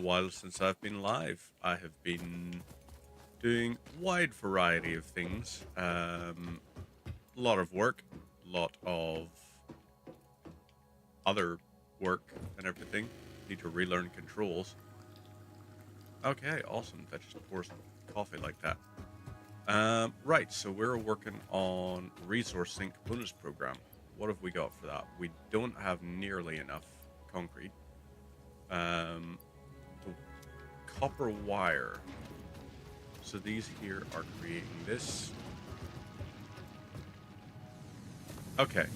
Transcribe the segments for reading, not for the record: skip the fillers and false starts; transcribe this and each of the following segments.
while since I've been live. I have been doing wide variety of things. A lot of work, a lot of other work and everything. Need to relearn controls. Okay, awesome. That just pours coffee like that. Right, so we're working on Resource Sync bonus program. What have we got for that? We don't have nearly enough concrete. The copper wire. So these here are creating this. Okay,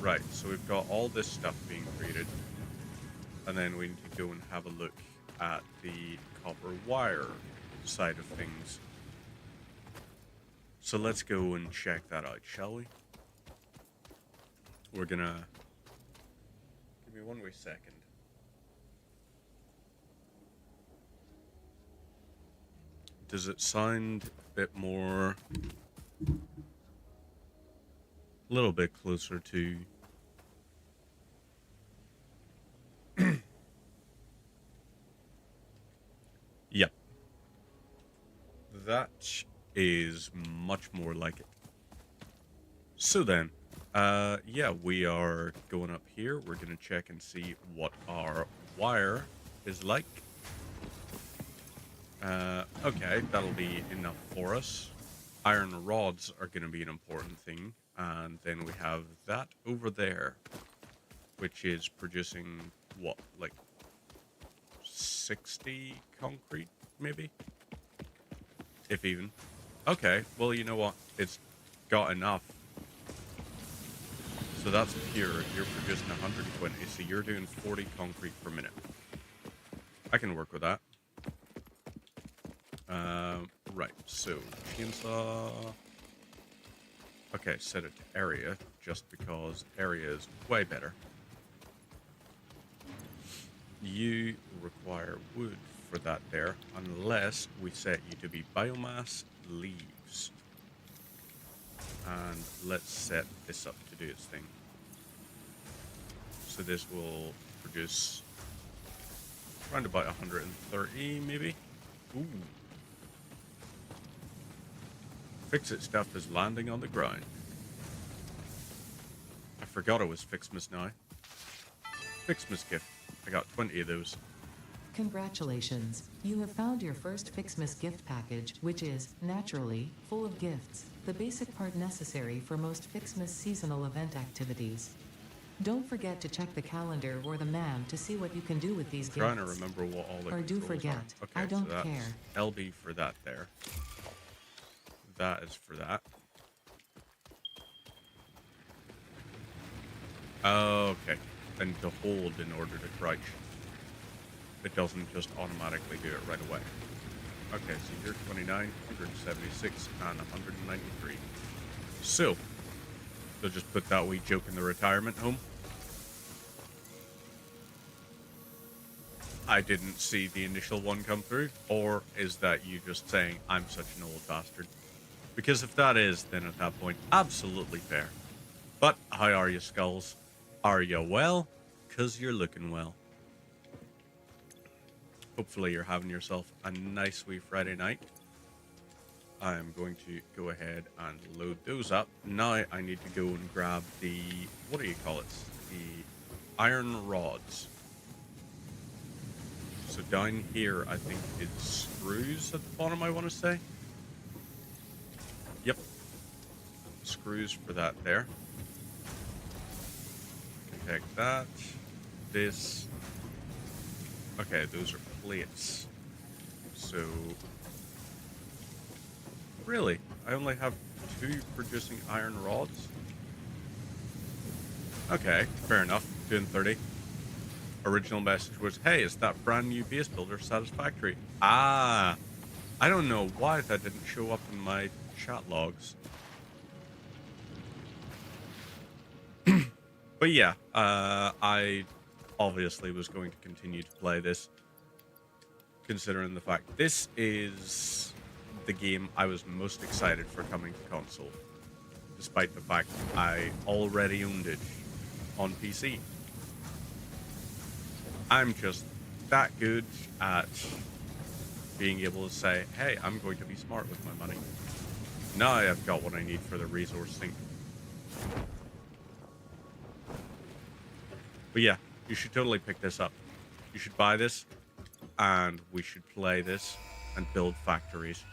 right. So we've got all this stuff being created. And then we need to go and have a look at the copper wire side of things. So let's go and check that out, shall we? We're gonna... Give me one wee second. Does it sound a bit more... A little bit closer to... Yep. That is much more like it. So then, yeah, we are going up here. We're going to check and see what our wire is like. Okay, that'll be enough for us. Iron rods are going to be an important thing. And then we have that over there, which is producing, what, like 60 concrete, maybe? If even. Okay, well, you know what? It's got enough. So that's pure. You're producing 120, so you're doing 40 concrete per minute. I can work with that. Right, so chainsaw. Okay, set it to area, just because area is way better. You require wood for that there, unless we set you to be biomass leaves. And let's set this up to do its thing. So this will produce around about 130, maybe? Ooh. Fix-It stuff is landing on the ground. I forgot it was Fixmas now. Fixmas gift. I got 20 of those. Congratulations, you have found your first Fixmas gift package, which is, naturally, full of gifts, the basic part necessary for most Fixmas seasonal event activities. Don't forget to check the calendar or the MAM to see what you can do with these gifts. I'm trying to remember what all the Or do controls forget, are. Okay, I don't so that's care. LB for that there. That is for that. Okay. And to hold in order to crouch. It doesn't just automatically do it right away. Okay, so you're 29, 176, and 193. So, they'll just put that wee joke in the retirement home. I didn't see the initial one come through. Or is that you just saying, I'm such an old bastard? Because if that is, then at that point, absolutely fair. But how are you, Skulls? Are you well? 'Cause you're looking well. Hopefully you're having yourself a nice wee Friday night. I'm going to go ahead and load those up. Now I need to go and grab the, what do you call it? The iron rods. So down here, I think it's screws at the bottom, I want to say. Yep. Screws for that there. Take that. This. Okay, those are plates. So, really, I only have 2 producing iron rods. Okay, fair enough. Doing 30. Original message was, hey, is that brand new base builder satisfactory? Ah, I don't know why that didn't show up in my chat logs. But yeah, I obviously was going to continue to play this, considering the fact this is the game I was most excited for coming to console, despite the fact I already owned it on PC. I'm just that good at being able to say, hey, I'm going to be smart with my money. Now I've got what I need for the resource sink. But yeah, you should totally pick this up. You should buy this, and we should play this and build factories.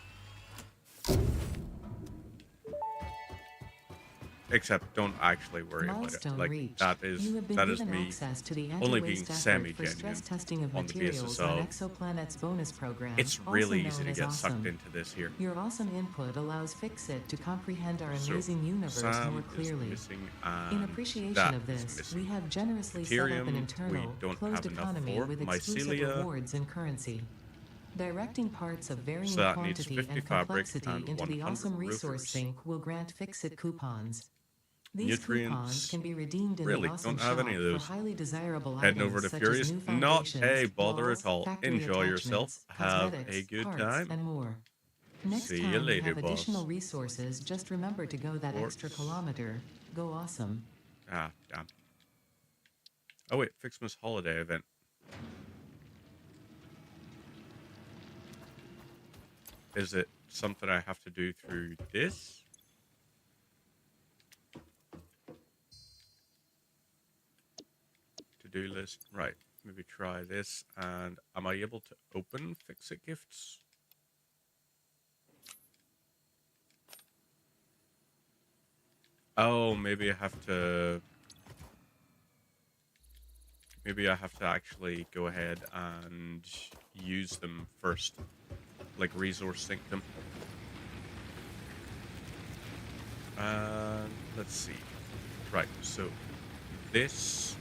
Except don't actually worry about it. Milestone Like reached. that is You have been given me access to the only being anti-waste effort for semi-genuine stress testing of on the basis materials on of Exoplanet's bonus program. it's also really easy known to as get sucked Awesome. into this here. Your awesome input allows Fixit to comprehend our So, amazing universe Sam more is clearly. missing In and appreciation that of is this, missing. we have generously set up Deuterium, an we internal, don't closed have enough economy for. with exclusive Mycelia, rewards and currency. Directing parts of varying so that needs quantity 50 and fabric complexity and into the 100 awesome resource roofers. sink will grant Fixit coupons. These coupons Nutrients, can be redeemed in really the awesome don't have shop any of for those. highly desirable Heading items over to such Furious, as new not foundations, a bother walls, at all. factory Enjoy yourself. attachments, Have a cosmetics, good parts, time. and more. Next See you time we later, have additional boss. resources, just remember to go that extra Quartz. kilometer. Go awesome. Ah, damn. Oh wait, Fixmas holiday event. Is it something I have to do through this? To-do list. Right. Maybe try this. And am I able to open Fix-It gifts? Oh, maybe I have to... Maybe I have to actually go ahead and use them first. Like resource sync them. Let's see. Right, so this...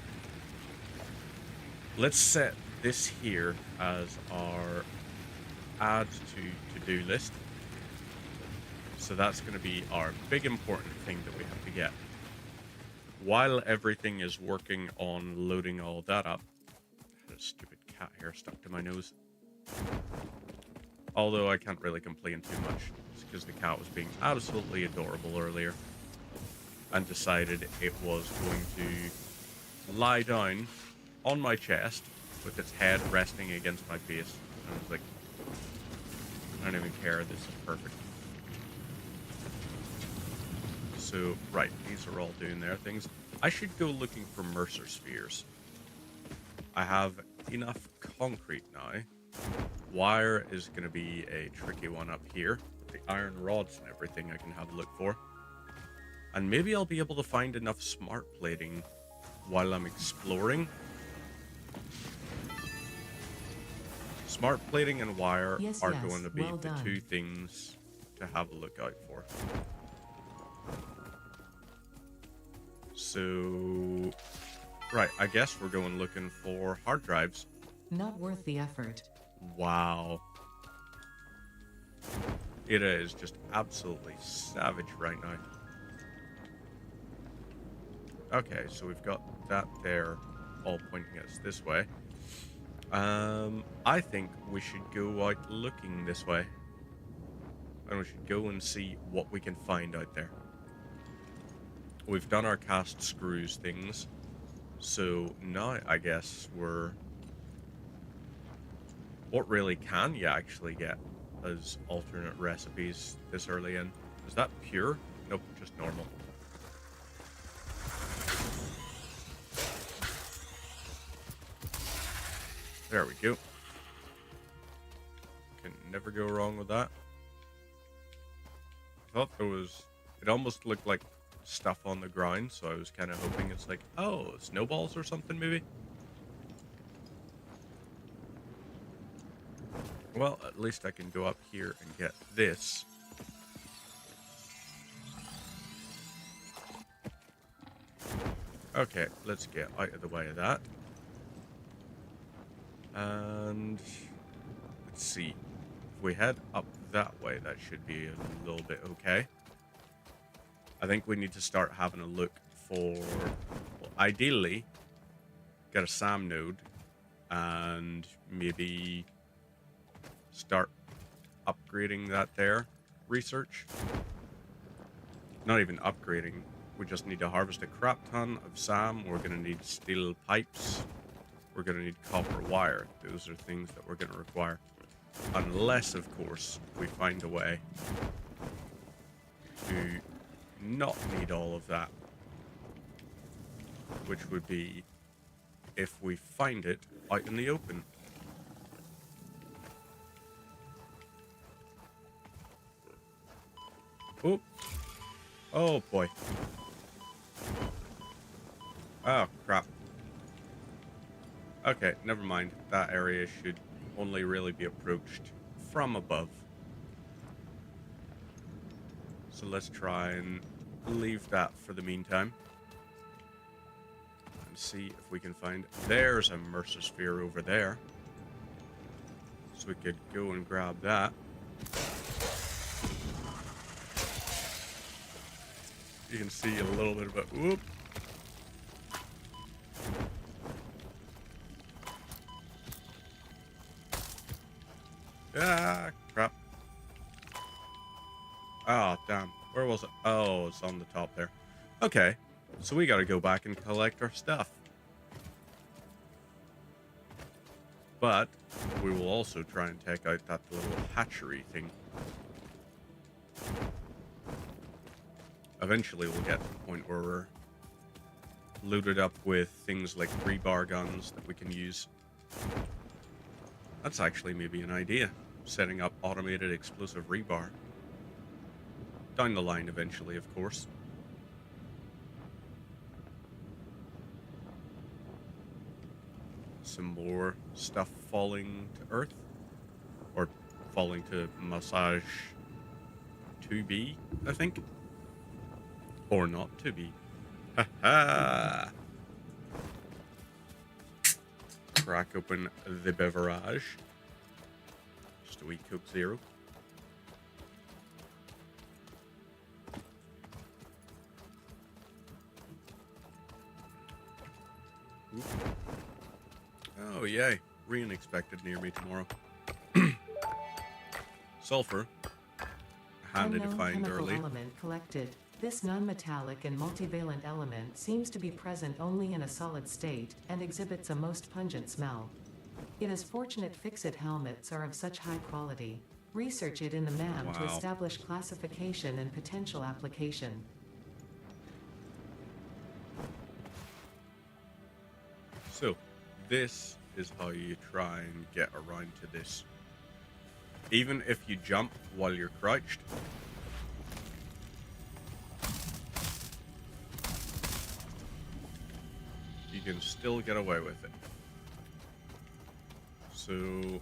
Let's set this here as our add to to-do list. So that's going to be our big important thing that we have to get. While everything is working on loading all that up, I had a stupid cat hair stuck to my nose. Although I can't really complain too much. It's because the cat was being absolutely adorable earlier. And decided it was going to lie down on my chest with its head resting against my face. And I was like, I don't even care, this is perfect. So, right, these are all doing their things. I should go looking for Mercer spheres. I have enough concrete now. Wire is going to be a tricky one up here. The iron rods and everything I can have a look for. And maybe I'll be able to find enough smart plating while I'm exploring. Smart plating and wire are going to be well the done. two things to have a look out for. So, right, I guess we're going looking for hard drives. Not worth the effort. Wow. It is just absolutely savage right now. Okay, so we've got that there all pointing us this way. I think we should go out looking this way. And we should go and see what we can find out there. We've done our cast screws things. So now I guess we're... What really can you actually get as alternate recipes this early in? Is that pure? Nope, just normal. There we go. Can never go wrong with that. I thought there was... It almost looked like stuff on the ground, so I was kind of hoping it's like, oh, snowballs or something maybe? Well, at least I can go up here and get this. Okay, let's get out of the way of that. And let's see. If we head up that way, that should be a little bit okay. I think we need to start having a look for, well, ideally, get a SAM node and maybe start upgrading that there. Research. Not even upgrading. We just need to harvest a crap ton of SAM. We're going to need steel pipes. we're going to need copper wire. Those are things that we're going to require. Unless, of course, we find a way to not need all of that. Which would be if we find it out in the open. Oh. Oh, boy. Oh, crap. Okay, never mind. That area should only really be approached from above. So let's try and leave that for the meantime. And see if we can find... There's a Mercer Sphere over there. So we could go and grab that. You can see a little bit of it. Whoop. Ah, crap. Oh, damn. Where was it? Oh, it's on the top there. Okay, so we gotta go back and collect our stuff. But we will also try and take out that little hatchery thing. Eventually we'll get to the point where we're loaded up with things like rebar guns that we can use. That's actually maybe an idea. Setting up automated explosive rebar. Down the line eventually, of course. Some more stuff falling to Earth. Or falling to Massage 2B, I think. Or not to be. Ha ha! Crack open the beverage. Just a wee Coke Zero. Ooh. Oh, yay. Rain expected near me tomorrow. Sulfur. Handy to find early. Element collected. This non-metallic and multivalent element seems to be present only in a solid state and exhibits a most pungent smell. It is fortunate Fixit helmets are of such high quality. Research it in the MAM to establish classification and potential application. So, this is how you try and get around to this. Even if you jump while you're crouched, you can still get away with it. So,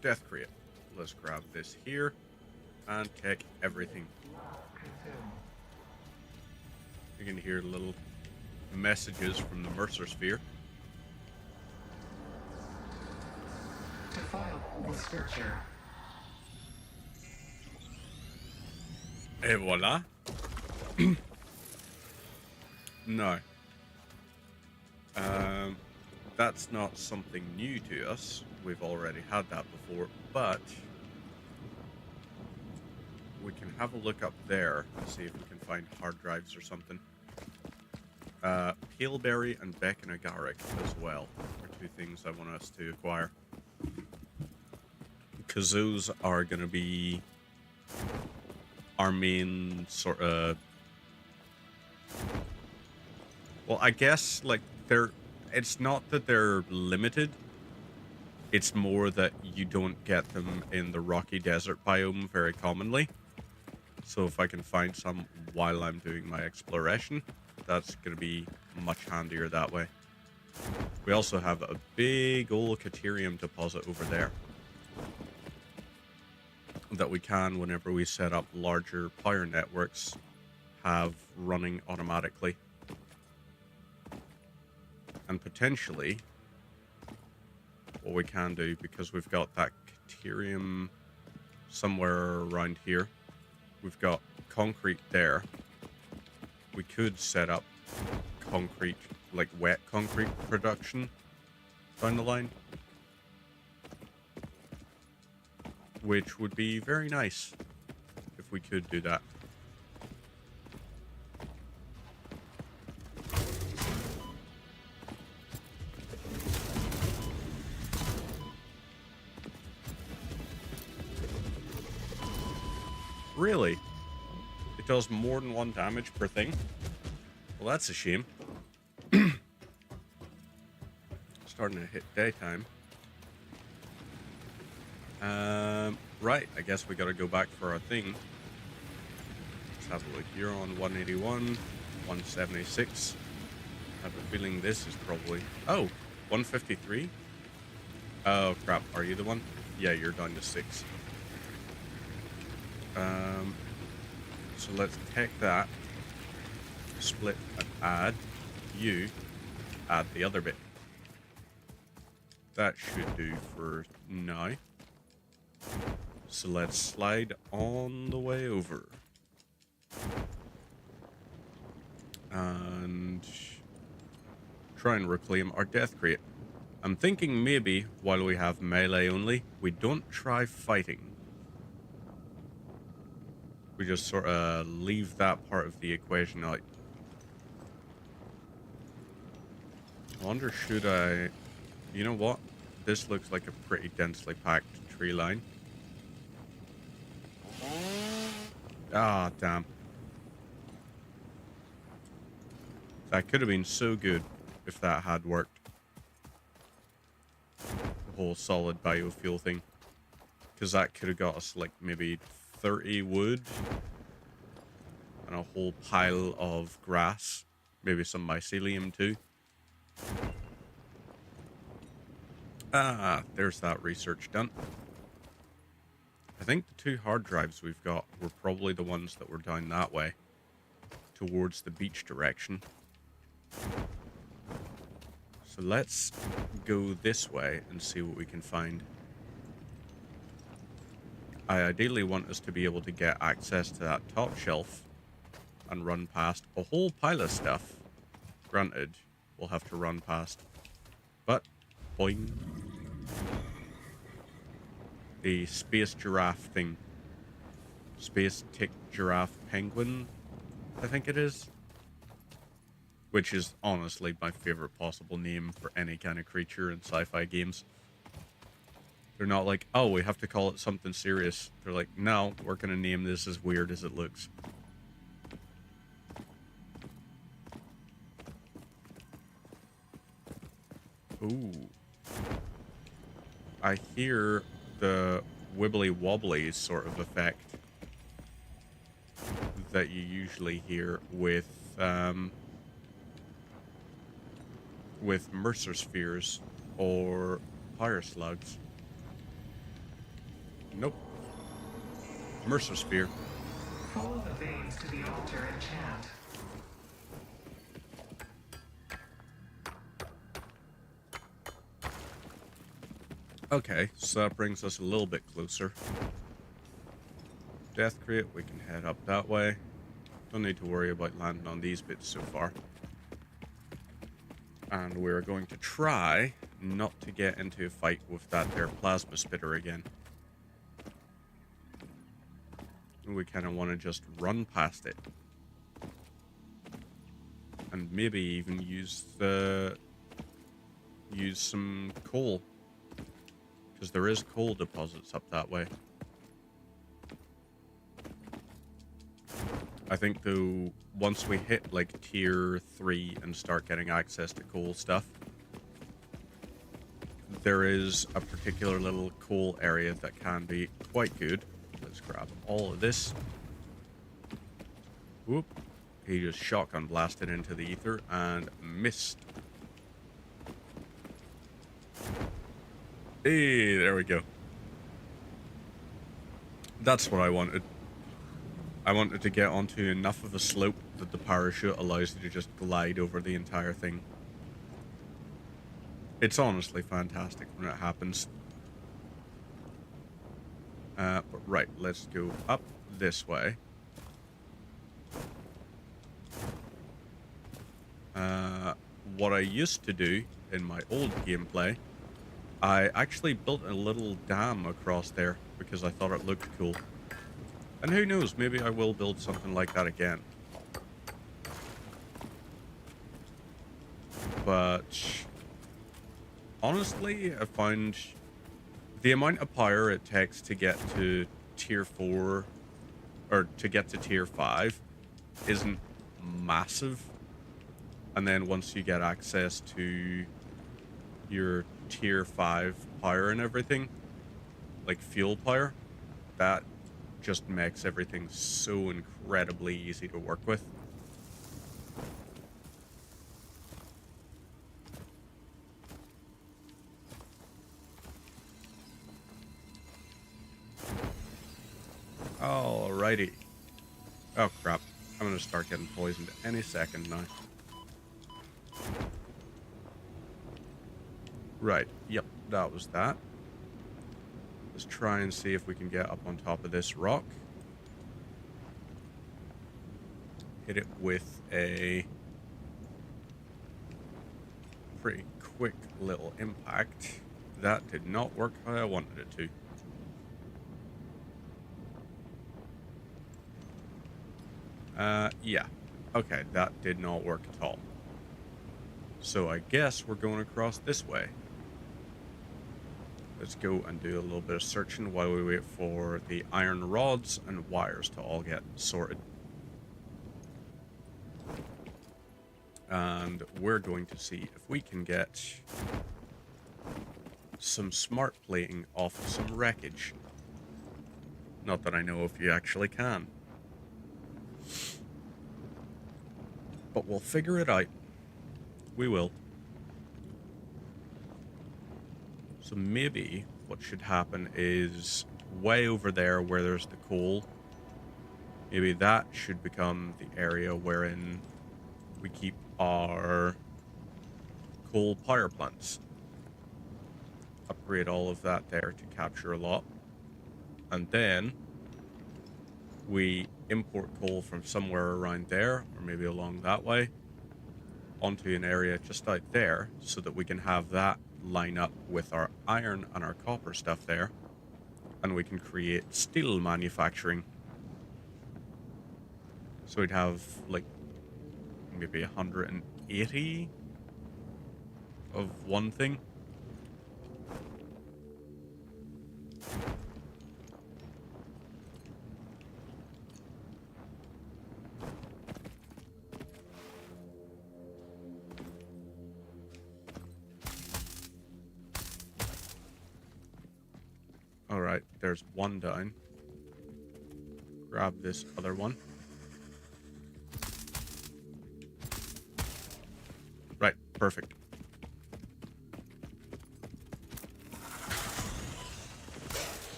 Death Crate. Let's grab this here and take everything. You can hear little messages from the Mercer Sphere. To file this structure. Et voila. No. That's not something new to us. We've already had that before, but we can have a look up there and see if we can find hard drives or something. Paleberry and Beck and Agaric as well are two things I want us to acquire. Because those are going to be our main sort of... Well, I guess, like, it's not that they're limited. It's more that you don't get them in the rocky desert biome very commonly. So if I can find some while I'm doing my exploration, that's going to be much handier that way. We also have a big old Caterium deposit over there that we can, whenever we set up larger power networks, have running automatically. And potentially, what we can do, because we've got that Caterium somewhere around here, we've got concrete there. We could set up concrete, like wet concrete production down the line, which would be very nice if we could do that. Really? It does more than 1 damage per thing? Well, that's a shame. Starting to hit daytime. Right, I guess we gotta go back for our thing. Let's have a look. You're on 181, 176. I have a feeling this is probably... Oh, 153? Oh, crap. Are you the one? Yeah, you're down to 6. So let's take that, split and add. You add the other bit. That should do for now. So let's slide on the way over. And try and reclaim our death crate. I'm thinking maybe while we have melee only, we don't try fighting. We just sort of leave that part of the equation out. I wonder, should I... You know what? This looks like a pretty densely packed tree line. Ah, damn. That could have been so good if that had worked. The whole solid biofuel thing. Because that could have got us like maybe 30 wood. And a whole pile of grass. Maybe some mycelium too. Ah, there's that research done. I think the 2 hard drives we've got were probably the ones that were down that way. Towards the beach direction. So let's go this way and see what we can find. I ideally want us to be able to get access to that top shelf and run past a whole pile of stuff. Granted, we'll have to run past. But, boing. The space giraffe thing. Space tick giraffe penguin, I think it is. Which is honestly my favorite possible name for any kind of creature in sci-fi games. They're not like, oh, we have to call it something serious. They're like, no, we're going to name this as weird as it looks. Ooh. I hear the wibbly wobbly sort of effect that you usually hear with Mercer spheres or fire slugs. Nope. Mercer sphere. Follow the veins to the altar and chant. Okay, so that brings us a little bit closer. Death crate, we can head up that way. Don't need to worry about landing on these bits so far. And we're going to try not to get into a fight with that there plasma spitter again. We kind of want to just run past it. And maybe even use some coal. Because there is coal deposits up that way. I think, though, once we hit, like, tier 3 and start getting access to coal stuff, there is a particular little coal area that can be quite good. Let's grab all of this. Whoop. He just shotgun blasted into the ether and missed. Hey, there we go. That's what I wanted. I wanted to get onto enough of a slope that the parachute allows you to just glide over the entire thing. It's honestly fantastic when it happens. But right, let's go up this way. What I used to do in my old gameplay, I actually built a little dam across there because I thought it looked cool. And who knows, maybe I will build something like that again. But honestly, I found the amount of power it takes to get to tier 4 or to get to tier 5 isn't massive. And then once you get access to your tier 5 power and everything, like fuel power, that just makes everything so incredibly easy to work with. Alrighty. Oh crap. I'm gonna start getting poisoned any second now. Right. Yep, that was that. Let's try and see if we can get up on top of this rock. Hit it with a pretty quick little impact. That did not work how I wanted it to. Yeah. Okay, that did not work at all. So I guess we're going across this way. Let's go and do a little bit of searching while we wait for the iron rods and wires to all get sorted. And we're going to see if we can get some smart plating off of some wreckage. Not that I know if you actually can. But we'll figure it out. We will. So maybe what should happen is way over there where there's the coal, maybe that should become the area wherein we keep our coal power plants. Upgrade all of that there to capture a lot. And then we import coal from somewhere around there, or maybe along that way, onto an area just out there so that we can have that line up with our iron and our copper stuff there, and we can create steel manufacturing. So we'd have like maybe 180 of one thing. Alright, there's one down. Grab this other one. Right, perfect.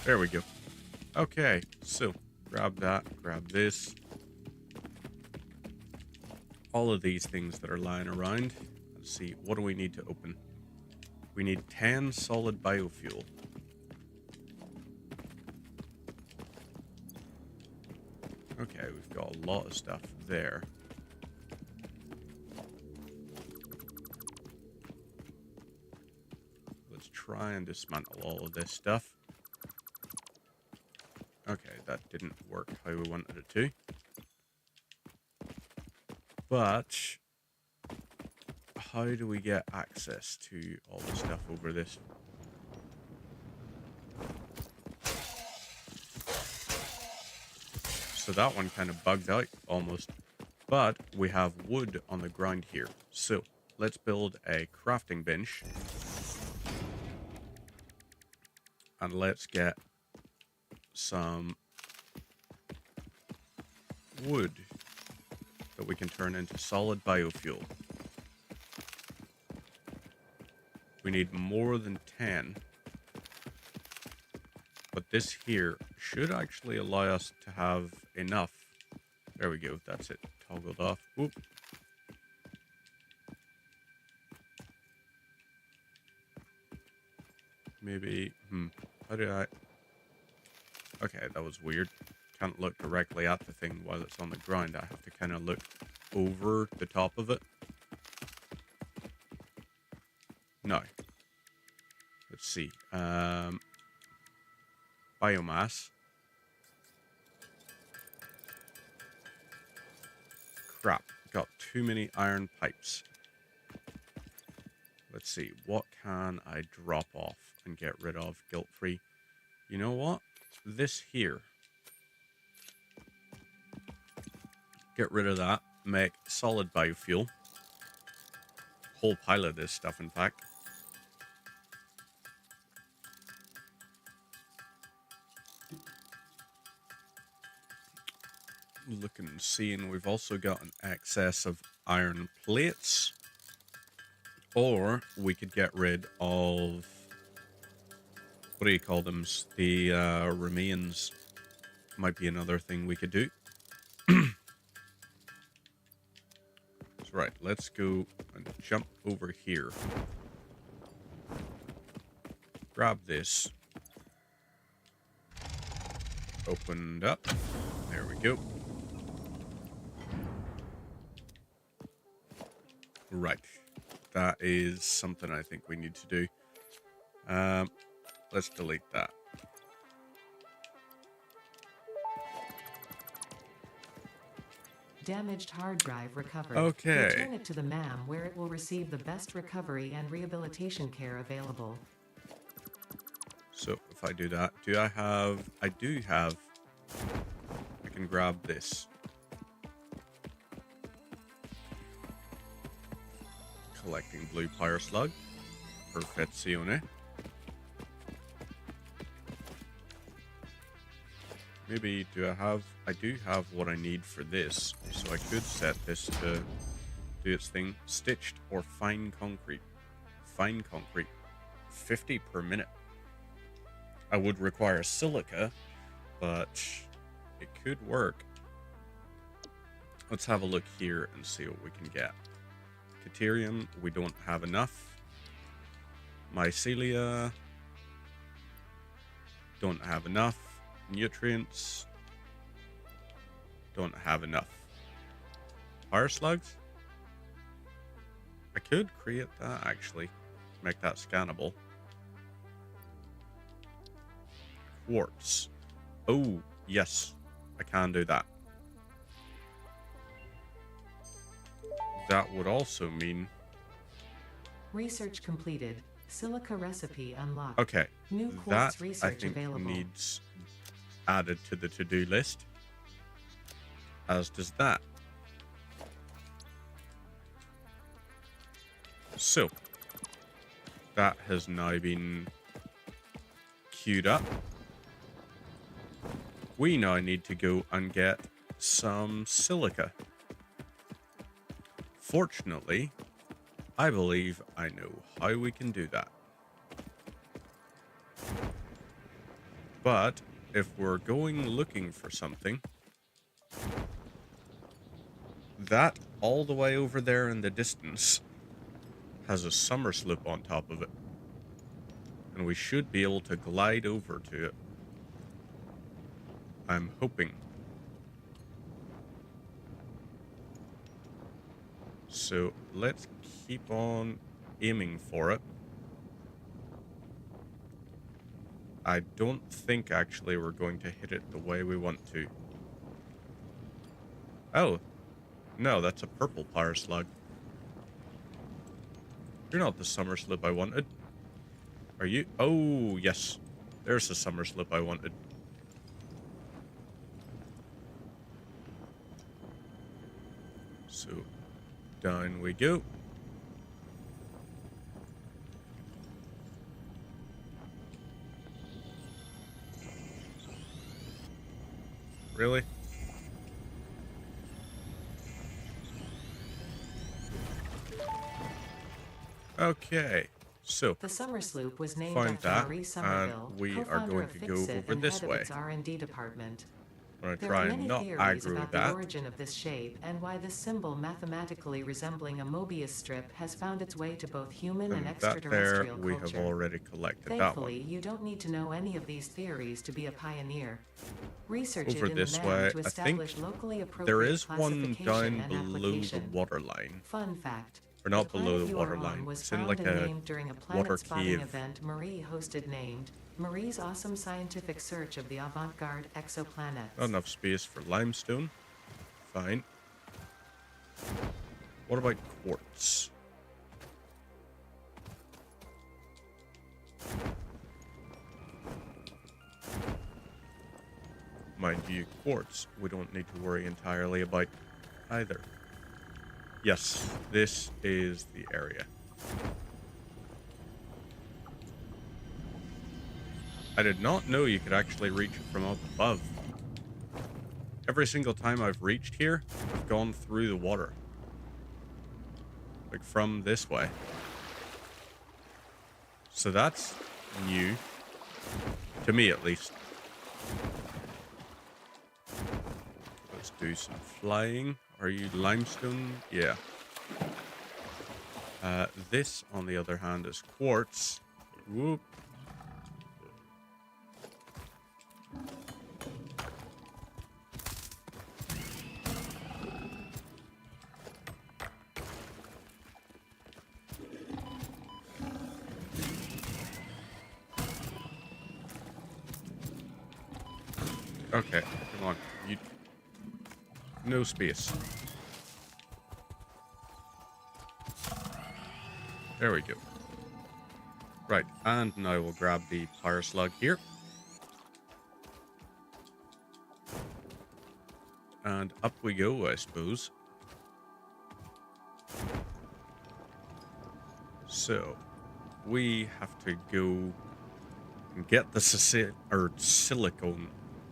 There we go. Okay, so grab that, grab this. All of these things that are lying around. Let's see, what do we need to open? We need 10 solid biofuel. Okay, we've got a lot of stuff there. Let's try and dismantle all of this stuff. Okay, that didn't work how we wanted it to. But how do we get access to all the stuff over this? So that one kind of bugged out almost. But we have wood on the ground here. So let's build a crafting bench. And let's get some wood that we can turn into solid biofuel. We need more than 10. But this here should actually allow us to have enough. There we go. That's it. Toggled off. Oop. Maybe. How did I... Okay, that was weird. Can't look directly at the thing while it's on the ground. I have to kind of look over the top of it. No. Let's see. Biomass. Crap. Got too many iron pipes. Let's see. What can I drop off and get rid of guilt-free? You know what? this here. Get rid of that. Make solid biofuel. Whole pile of this stuff, in fact. Looking and seeing, we've also got an excess of iron plates. Or we could get rid of, what do you call them? The remains might be another thing we could do. That's right. Let's go and jump over here. Grab this. Opened up. There we go. Right. That is something I think we need to do. Let's delete that. Damaged hard drive recovered. Okay. Return it to the MAM where it will receive the best recovery and rehabilitation care available. So if I do that, do I have... I do have... I can grab this. Collecting blue fire slug. Perfezione. Maybe do I have... I do have what I need for this. So I could set this to do its thing. Stitched or fine concrete. Fine concrete. 50 per minute. I would require silica, but it could work. Let's have a look here and see what we can get. Caterium, we don't have enough. Mycelia, don't have enough. Nutrients, don't have enough. Fire slugs, I could create that actually, make that scannable. Quartz, oh yes, I can do that. That would also mean... Research completed. Silica recipe unlocked. Okay, New that quartz I research think available. needs added to the to-do list. As does that. So, that has now been queued up. We now need to go and get some silica. Fortunately, I believe I know how we can do that. But if we're going looking for something, that all the way over there in the distance has a summer slope on top of it. And we should be able to glide over to it. I'm hoping. So let's keep on aiming for it. I don't think actually we're going to hit it the way we want to. Oh, no, that's a purple fire slug. You're not the summer slip I wanted. Are you? Oh, yes. There's the summer slip I wanted. So, down we go. Really? Okay, so The summer sloop was named find after that, Marie Somerville, and we are co-founder going of to go Fixit over and this head way. of its R&D department. I'm going to There try are and many not theories aggro about the that. origin of this shape and why this symbol mathematically resembling a Mobius strip has found its way to both human and And that there extraterrestrial we have culture. already collected that Thankfully, one. you don't need to know any of these theories to be a pioneer. Research Over it in this the way, MAM I to think establish locally appropriate There is one classification down and below the application. water line. Fun fact. Or not the below planet the you water are on line. was It's in found like and a named during a water planet spotting cave. event Marie hosted named Marie's Awesome Scientific Search of the Avant-Garde Exoplanets. Not enough space for limestone. Fine. What about quartz? mind you, quartz, we don't need to worry entirely about either. Yes, this is the area. I did not know you could actually reach it from up above. Every single time I've reached here, I've gone through the water. Like from this way. So that's new. To me, at least. Let's do some flying. Are you limestone? Yeah. This, on the other hand, is quartz. Whoop. Okay, come on. You... No space. There we go. Right, and now we'll grab the power slug here. And up we go, I suppose. So, we have to go and get the silicone.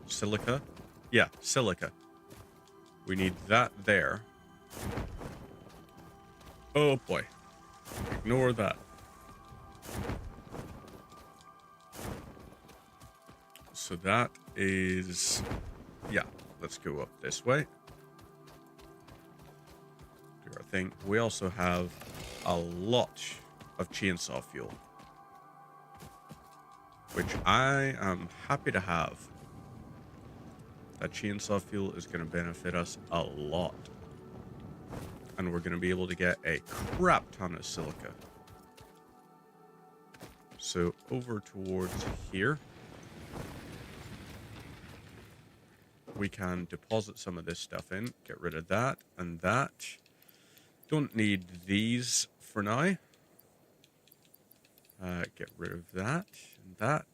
Silica? Yeah, silica. We need that there. Oh boy. Ignore that. So that is... Yeah, let's go up this way. Do our thing. We also have a lot of chainsaw fuel, which I am happy to have. That chainsaw fuel is going to benefit us a lot. And we're going to be able to get a crap ton of silica. So over towards here, we can deposit some of this stuff in, get rid of that and that. Don't need these for now. Get rid of that and that.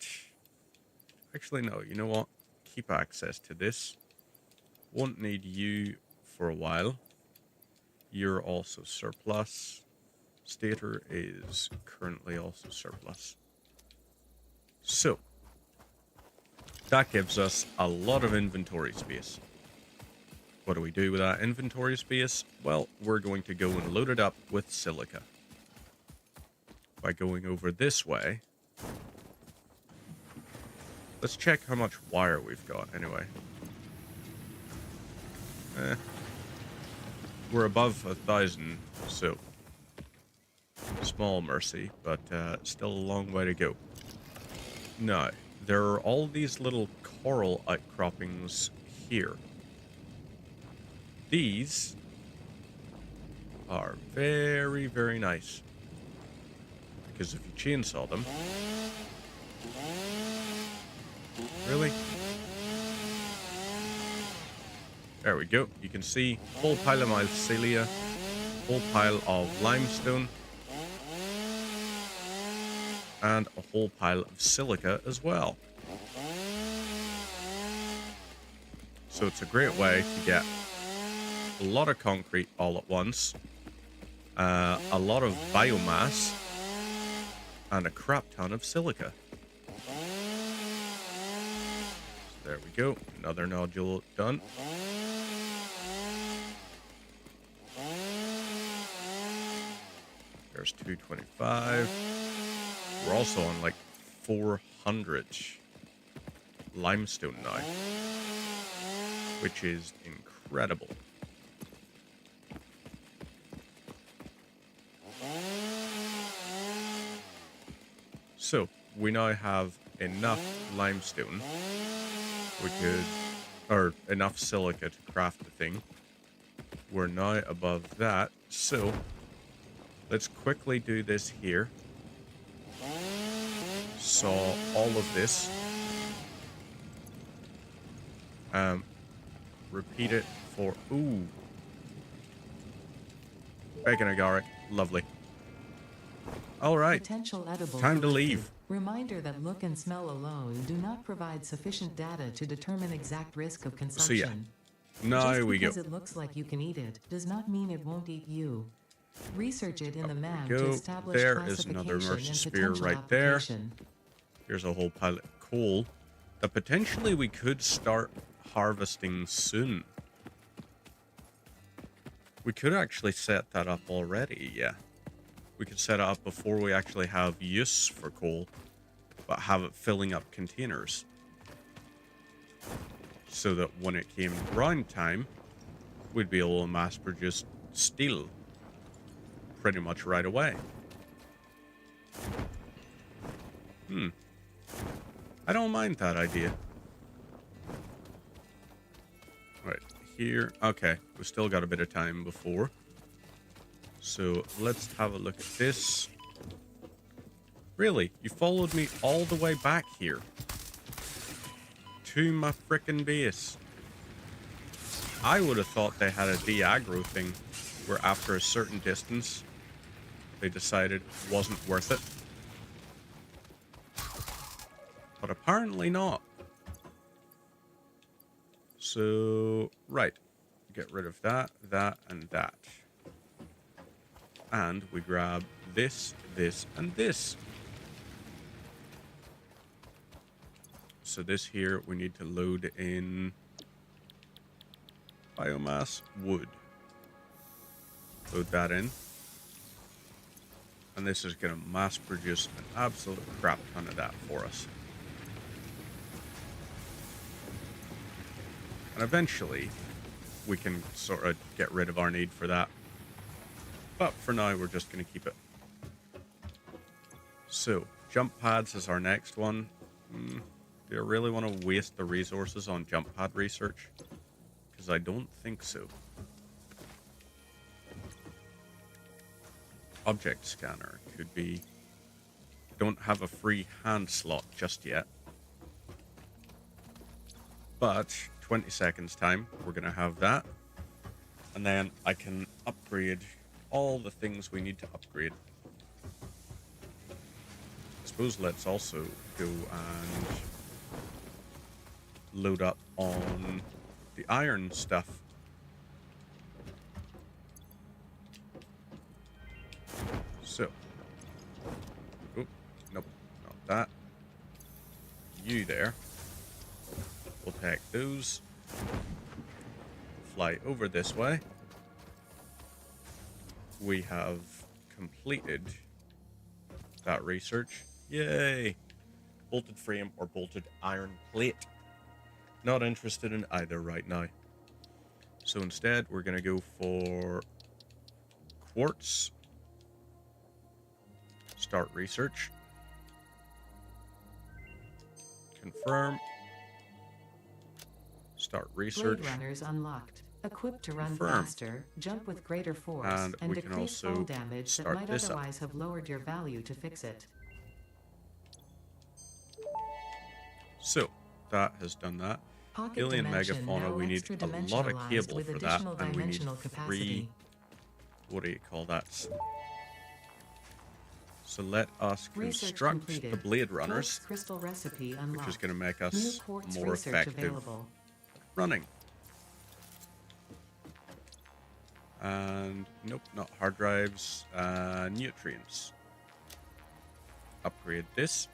Actually, no, you know what? Keep access to this. Won't need you for a while. You're also surplus. Stator is currently also surplus. So, that gives us a lot of inventory space. What do we do with that inventory space? Well, we're going to go and load it up with silica. By going over this way. Let's check how much wire we've got, anyway. We're above 1,000, so... Small mercy, but still a long way to go. Now, there are all these little coral outcroppings here. These are very, very nice. Because if you chainsaw them... Really? There we go. You can see a whole pile of mycelia, whole pile of limestone, and a whole pile of silica as well. So it's a great way to get a lot of concrete all at once, a lot of biomass, and a crap ton of silica. There we go. Another nodule done. There's 225. We're also on like 400 limestone now, which is incredible. So we now have enough limestone. We could, or enough silica to craft the thing. We're now above that, so let's quickly do this here. Saw all of this. Repeat it for, ooh. Bacon agaric, lovely. All right, Potential edible time to collected. leave. Reminder that look and smell alone do not provide sufficient data to determine exact risk of So yeah, consumption. now Just we go. because it looks like you can eat it does not mean it won't eat you. Research it in the We man to go. establish There is another classification mercy and spear potential right there. application. Here's a whole pile of coal that potentially we could start harvesting soon. We could actually set that up already, yeah. We could set it up before we actually have use for coal, but have it filling up containers. So that when it came round time, we'd be able to mass produce steel pretty much right away. I don't mind that idea. Right, here. Okay, we still got a bit of time before. So let's have a look at this. Really? You followed me all the way back here? To my frickin' base. I would have thought they had a de-aggro thing where after a certain distance, they decided it wasn't worth it. But apparently not. So, right. Get rid of that, that, and that. And we grab this, this, and this. So this here, we need to load in biomass wood. Load that in. And this is going to mass produce an absolute crap ton of that for us. And eventually, we can sort of get rid of our need for that. But for now, we're just going to keep it. So, jump pads is our next one. Do I really want to waste the resources on jump pad research? Because I don't think so. Object scanner could be... Don't have a free hand slot just yet. But 20 seconds time, we're going to have that. And then I can upgrade all the things we need to upgrade. I suppose let's also go and load up on the iron stuff. So. Oh, nope, not that. You there. We'll take those. Fly over this way. We have completed that research. Yay! Bolted frame or bolted iron plate. Not interested in either right now. So instead, we're going to go for quartz. Start research. Confirm. Start research. Blade runners unlocked. Equipped to run Confirm. faster, jump with greater force, And and we can decrease also fall damage that start might this up. otherwise have lowered your value to fix it. So, that has done that. Pocket Alien dimension megafauna, now we need extra a lot of dimensionalized cable with for that, additional and we need dimensional 3, capacity. what do you call that? So let us Research construct completed. the blade runners, Quartz crystal recipe unlocked. which is going to make New us quartz more research effective available. running. And nope, not hard drives, nutrients. Upgrade this.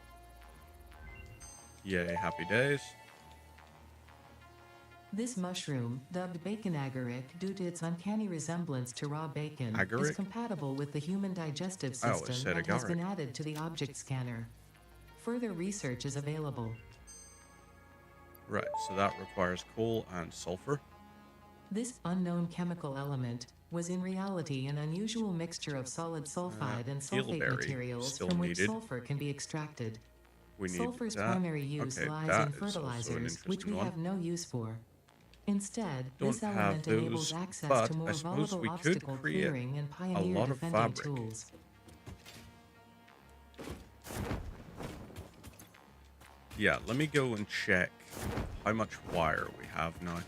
Yay, happy days. This mushroom, dubbed bacon agaric due to its uncanny resemblance to raw bacon, is Agaric? compatible with the human digestive I always system said and has agaric. been added to the object scanner. Further research is available. Right, so that requires coal and sulfur. This unknown chemical element was in reality an unusual mixture of solid sulfide and sulfate eelberry materials still from which needed. sulfur can be extracted. We need Sulfur's that. primary use Okay, lies that in is also an fertilizers, which interesting we one. have no use for. Instead, Don't this element have enables those, access but to I more suppose volatile we could obstacle create clearing and pioneer lot of defending fabric. tools. Yeah, let me go and check how much wire we have now.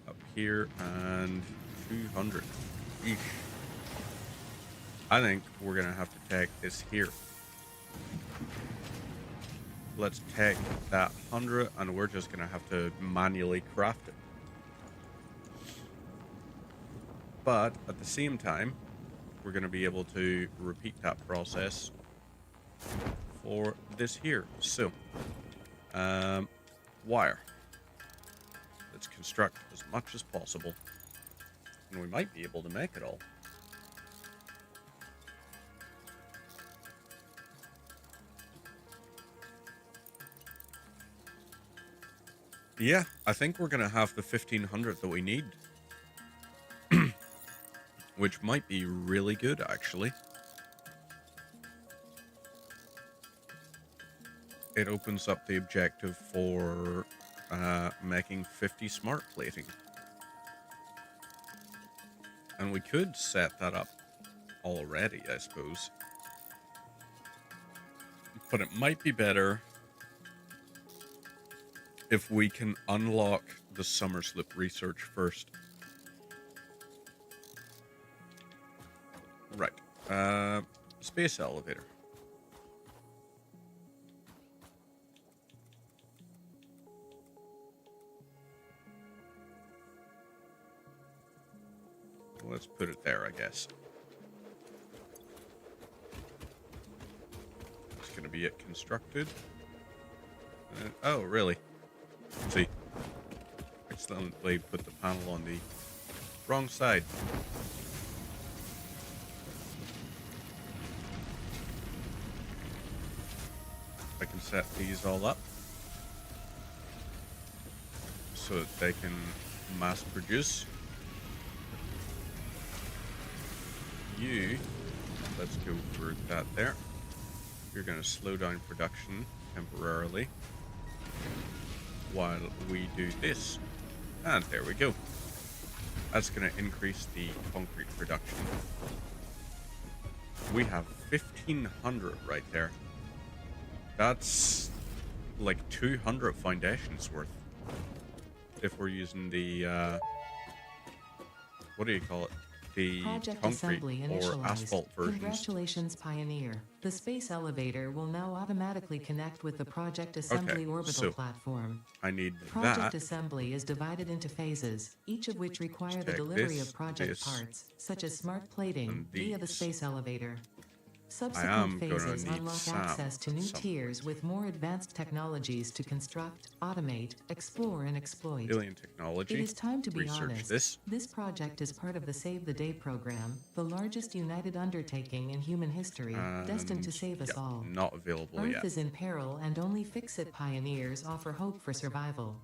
Up here and 200. Eesh. I think we're going to have to take this here. Let's take that 100 and we're just going to have to manually craft it. But at the same time, we're going to be able to repeat that process for this here. So, wire. Let's construct as much as possible. And we might be able to make it all. Yeah, I think we're going to have the 1500 that we need. Which might be really good, actually. It opens up the objective for making 50 smart plating. And we could set that up already, I suppose. But it might be better if we can unlock the Summersloop research first. Right. Space elevator. Let's put it there, I guess. It's going to be it constructed. Oh, really? See, accidentally put the panel on the wrong side. I can set these all up so that they can mass produce. Let's go for that there. You're going to slow down production temporarily while we do this. And there we go. That's going to increase the concrete production. We have 1,500 right there. That's like 200 foundations worth. If we're using the, what do you call it? The Project concrete assembly or initialized. asphalt versions. Congratulations, Pioneer. The space elevator will now automatically connect with the Project Assembly orbital so platform. I need Project that. Assembly is divided into phases, each of which require the take delivery this, of project this, parts, such as smart plating, and via the these. space elevator. am Subsequent gonna phases need unlock some access to new some tiers with more advanced technologies to construct, automate, explore, and exploit. Alien technology. It is time to be Research honest. this. This project is part of the Save the Day program, the largest united undertaking in human history, destined to And, save us yeah, all. not available Earth yet. is in peril and only Fix-It pioneers offer hope for survival.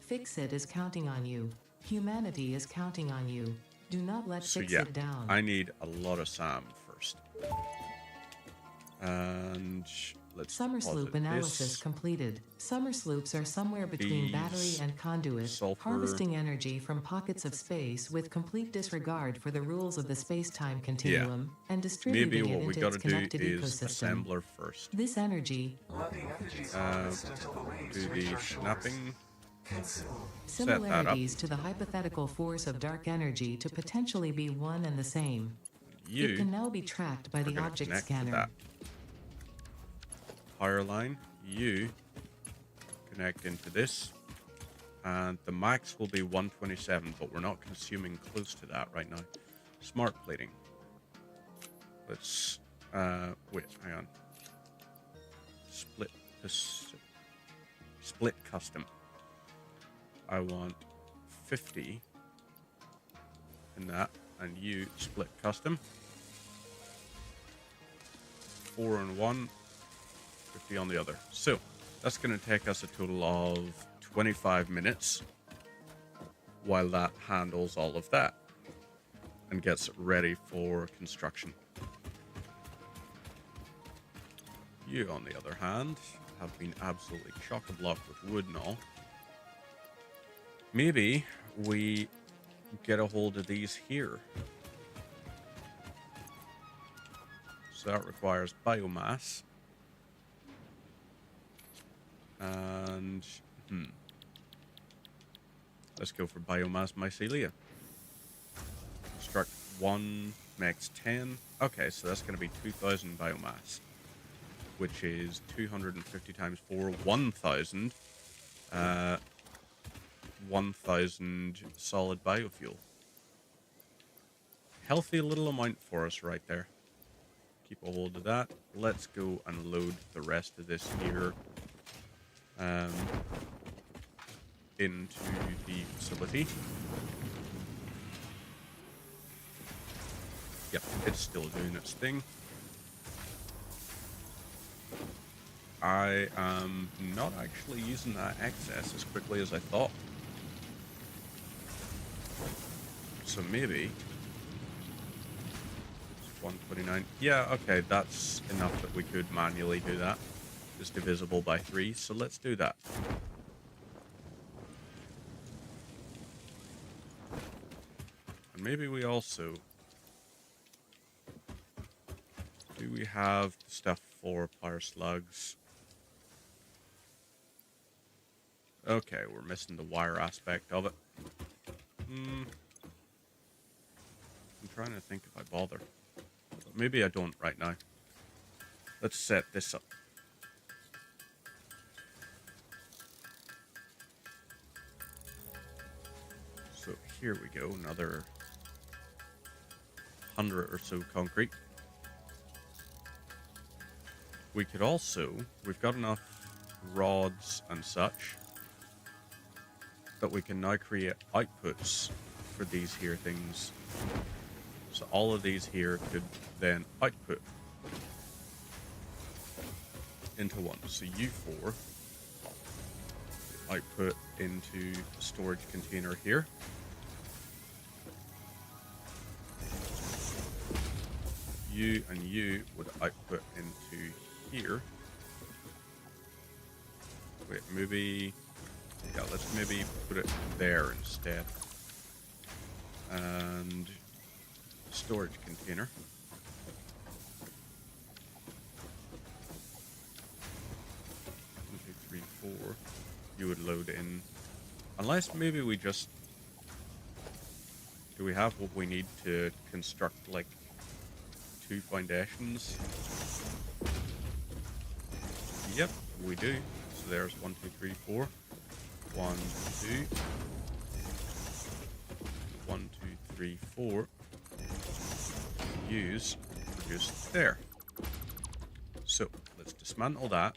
Fix-It is counting on you. Humanity is counting on you. Do not let So Fix-It yeah, down. I need a lot of SAM first. And let's Summersloop deposit analysis this. completed. Summersloops are somewhere between battery These and conduit, sulfur- harvesting energy from pockets of space with complete disregard for the rules of the space-time continuum, and distributing Maybe it what we into gotta its do connected is ecosystem. assembler first. This energy, Let the effigies harvest until the waves Do reach the our shores. snapping. Consume. Set that up. similarities to the hypothetical force of dark energy to potentially be one and the same. It You can now be tracked by are the gonna object connect to scanner. that. Power line. You connect into this. And the max will be 127, but we're not consuming close to that right now. Smart plating. Let's wait, hang on. Split this. Split custom. I want 50 in that, and you split custom. 4 on one, 50 on the other. So that's going to take us a total of 25 minutes while that handles all of that and gets it ready for construction. You, on the other hand, have been absolutely chock-a-block with wood and all. Maybe we get a hold of these here. So that requires biomass. And, let's go for biomass mycelia. Construct one makes 10. Okay, so that's going to be 2,000 biomass, which is 250 times 4, 1,000. 1,000 solid biofuel. Healthy little amount for us right there. Keep a hold of that. Let's go and load the rest of this here into the facility. Yep, it's still doing its thing. I am not actually using that excess as quickly as I thought. So maybe 129. Yeah, okay, that's enough that we could manually do that. It's divisible by 3, so let's do that. And maybe we also... Do we have stuff for power slugs? Okay, we're missing the wire aspect of it. I'm trying to think if I bother. But maybe I don't right now. Let's set this up. So here we go, another 100 or so concrete. We could also, we've got enough rods and such that we can now create outputs for these here things. So all of these here could then output into one. So U4 output into the storage container here. U and U would output into here. Wait, maybe... Yeah, let's maybe put it there instead. And... storage container. 1, 2, 3, 4. You would load in... Unless maybe we just... Do we have what we need to construct, like, 2 foundations? Yep, we do. So there's 1, 2, 3, 4. 1, 2. 1, 2, 3, 4. Use produced there. So let's dismantle that.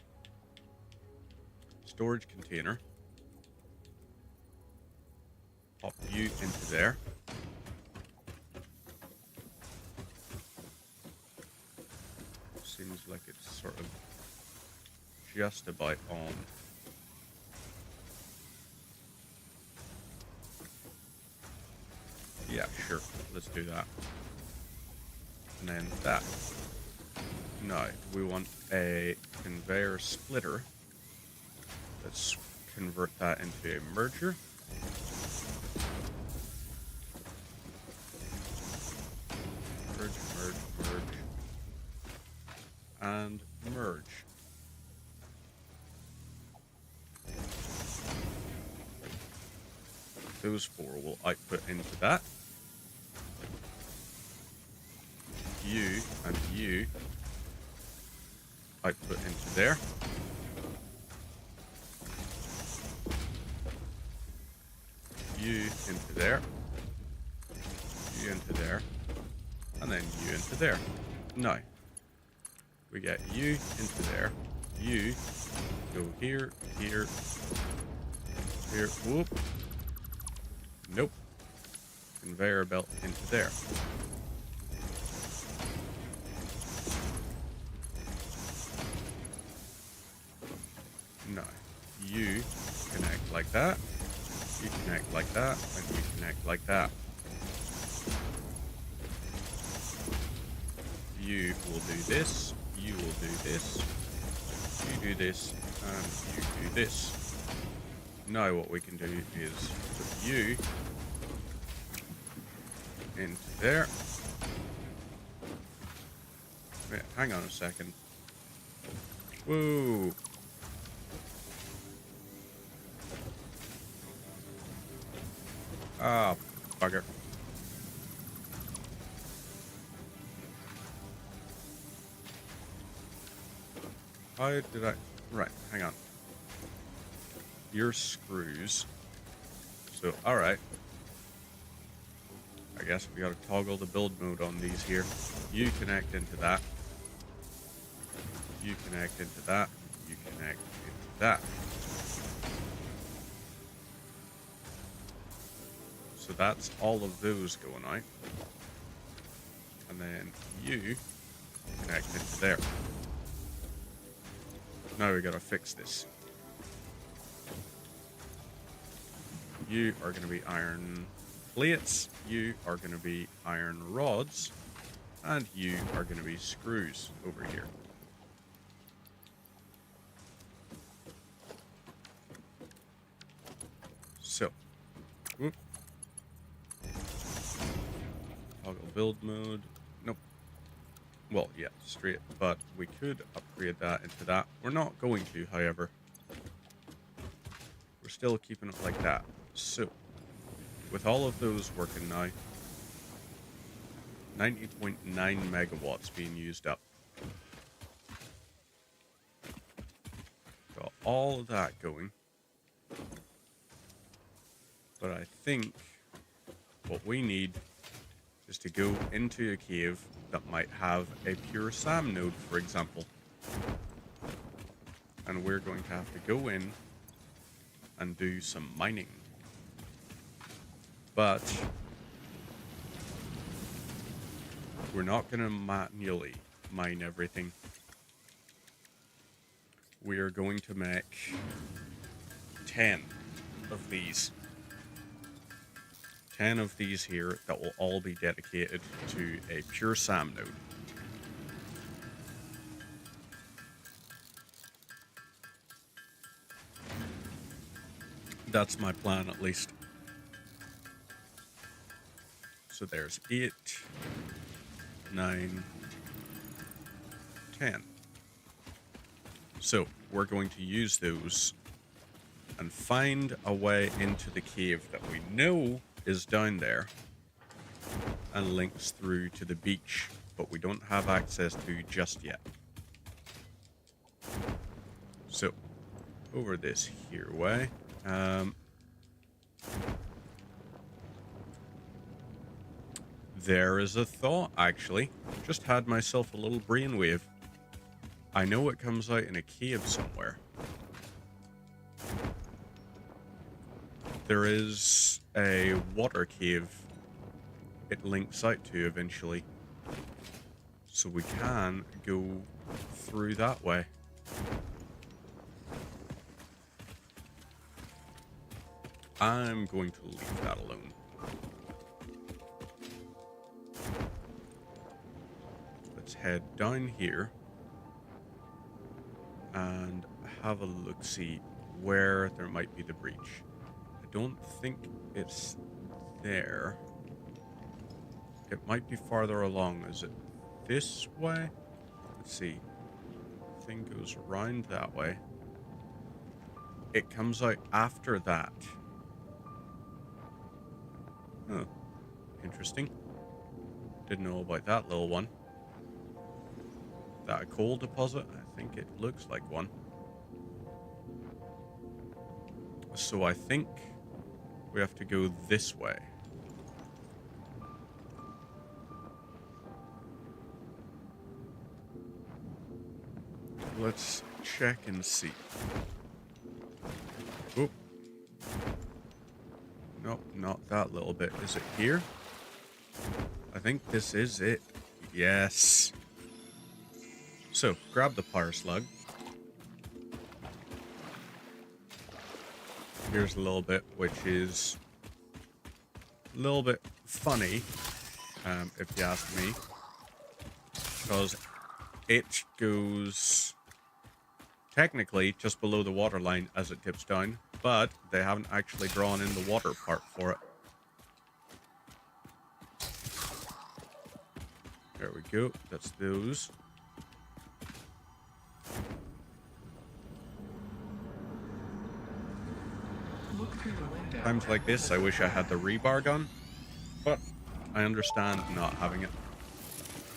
Storage container. Pop U into there. Seems like it's sort of just about on. Yeah, sure. Let's do that. And then that. Now, we want a conveyor splitter. Let's convert that into a merger. Merge, merge, merge. And merge. Those 4 will output into that. U and U output into there. U into there. U into there. And then U into there. Now, we get U into there. U go here, here, here. Whoop. Nope. Conveyor belt into there. No. You connect like that. You connect like that. And you connect like that. You will do this. You will do this. You do this. And you do this. Now what we can do is put you into there. Wait, hang on a second. Whoa. Ah, bugger. How did I... Right, hang on. Your screws. So, alright. I guess we gotta toggle the build mode on these here. You connect into that. You connect into that. You connect into that. So that's all of those going out. And then you connect into there. Now we gotta fix this. You are gonna be iron plates, you are gonna be iron rods, and you are gonna be screws over here. So, whoop. Toggle build mode. Nope. Well, yeah, straight, but we could upgrade that into that. We're not going to, however. We're still keeping it like that. So, with all of those working now, 90.9 megawatts being used up. Got all of that going. But I think what we need is to go into a cave that might have a pure SAM node, for example. And we're going to have to go in and do some mining. But we're not going to manually mine everything. We are going to make 10 of these. 10 of these here that will all be dedicated to a pure SAM node. That's my plan, at least. So there's 8, 9, 10. So we're going to use those and find a way into the cave that we know is down there and links through to the beach, but we don't have access to just yet. So over this here way. There is a thought, actually. Just had myself a little brainwave. I know it comes out in a cave somewhere. There is a water cave it links out to eventually. So we can go through that way. I'm going to leave that alone. Let's head down here and have a look-see where there might be the breach. I don't think it's there. It might be farther along. Is it this way? Let's see. The thing goes around that way. It comes out after that. Huh. Interesting. Didn't know about that little one. That a coal deposit? I think it looks like one. So I think we have to go this way. Let's check and see. Oop. Nope, not that little bit. Is it here? I think this is it. Yes. So, grab the power slug. Here's a little bit, which is a little bit funny, if you ask me, because it goes technically just below the water line as it dips down, but they haven't actually drawn in the water part for it. There we go. That's those. Look through the window. Times like this, I wish I had the rebar gun, but I understand not having it.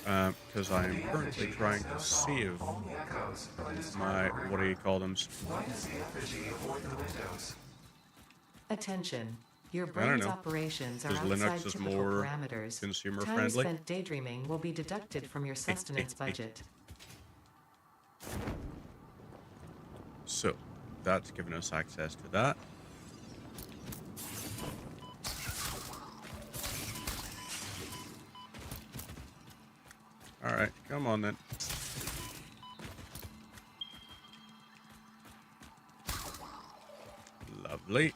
Because I am currently trying to save only echoes, but is my, hardwired. what do you call them? Why does the effigy avoid the windows? Attention. Your I don't brain's know. operations are Because Linux outside is typical more parameters. consumer Time friendly. spent daydreaming will be deducted from your sustenance budget. So, that's given us access to that. Alright, come on then. Lovely.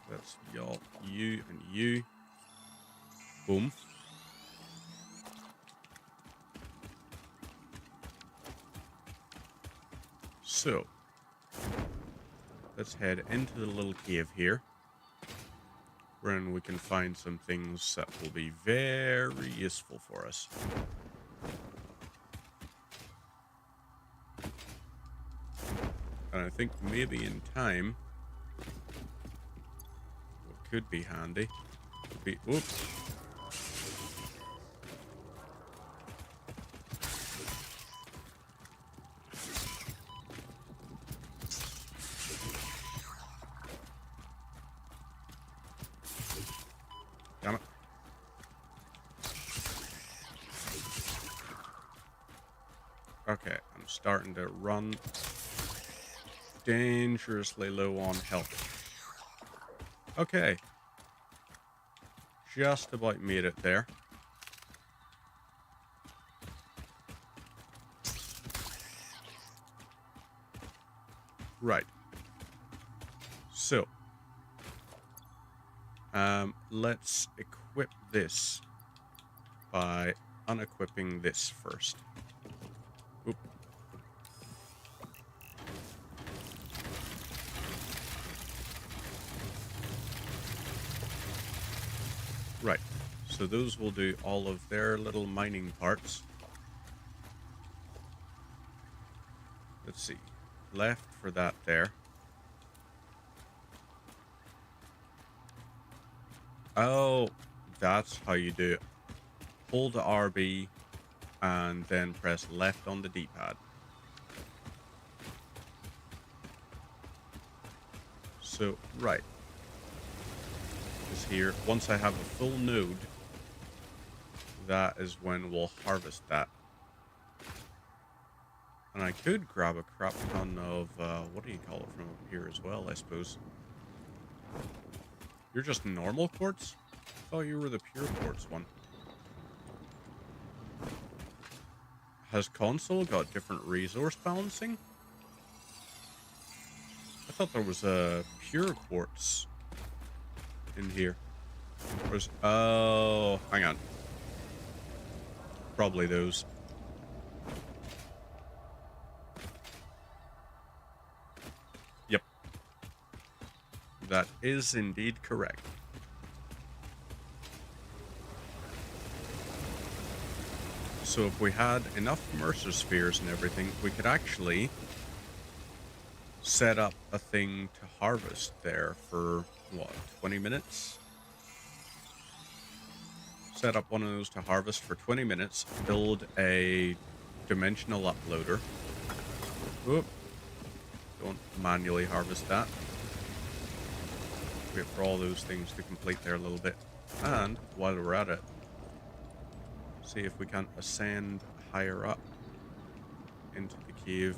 That's y'all, you and you. Boom. So, let's head into the little cave here, wherein we can find some things that will be very useful for us. And I think maybe in time, what could be handy would be, oops. Damn it. Okay, I'm starting to run dangerously low on health. Okay. Just about made it there. Right. So, let's equip this by unequipping this first. Oop. Right. So those will do all of their little mining parts. Let's see. Left for that there. Oh, that's how you do it. Hold RB and then press left on the D-pad. So, right. Is here. Once I have a full node, that is when we'll harvest that. And I could grab a crap ton of, what do you call it from up here as well, I suppose. You're just normal quartz? I thought you were the pure quartz one. Has console got different resource balancing? I thought there was a pure quartz in here. Where's, oh, hang on. Probably those. Yep. That is indeed correct. So if we had enough Mercer spheres and everything, we could actually set up a thing to harvest there for, what, 20 minutes? Set up one of those to harvest for 20 minutes, build a dimensional uploader. Oop. Don't manually harvest that. Wait for all those things to complete there a little bit. And while we're at it, see if we can ascend higher up into the cave.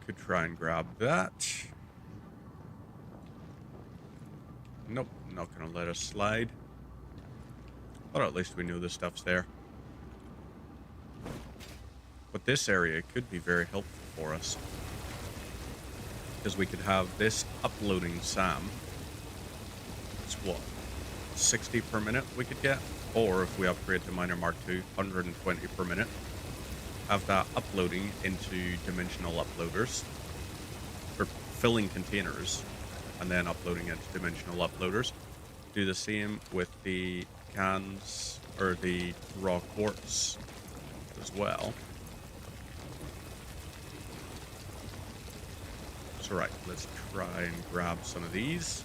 Could try and grab that. Nope, not gonna let us slide. But at least we know the stuff's there. But this area could be very helpful for us, because we could have this uploading SAM. It's what, 60 per minute we could get? Or if we upgrade to Miner Mark II, 120 per minute. Have that uploading into dimensional uploaders, or filling containers, and then uploading into dimensional uploaders. Do the same with the cans, or the raw quartz as well. So right, let's try and grab some of these.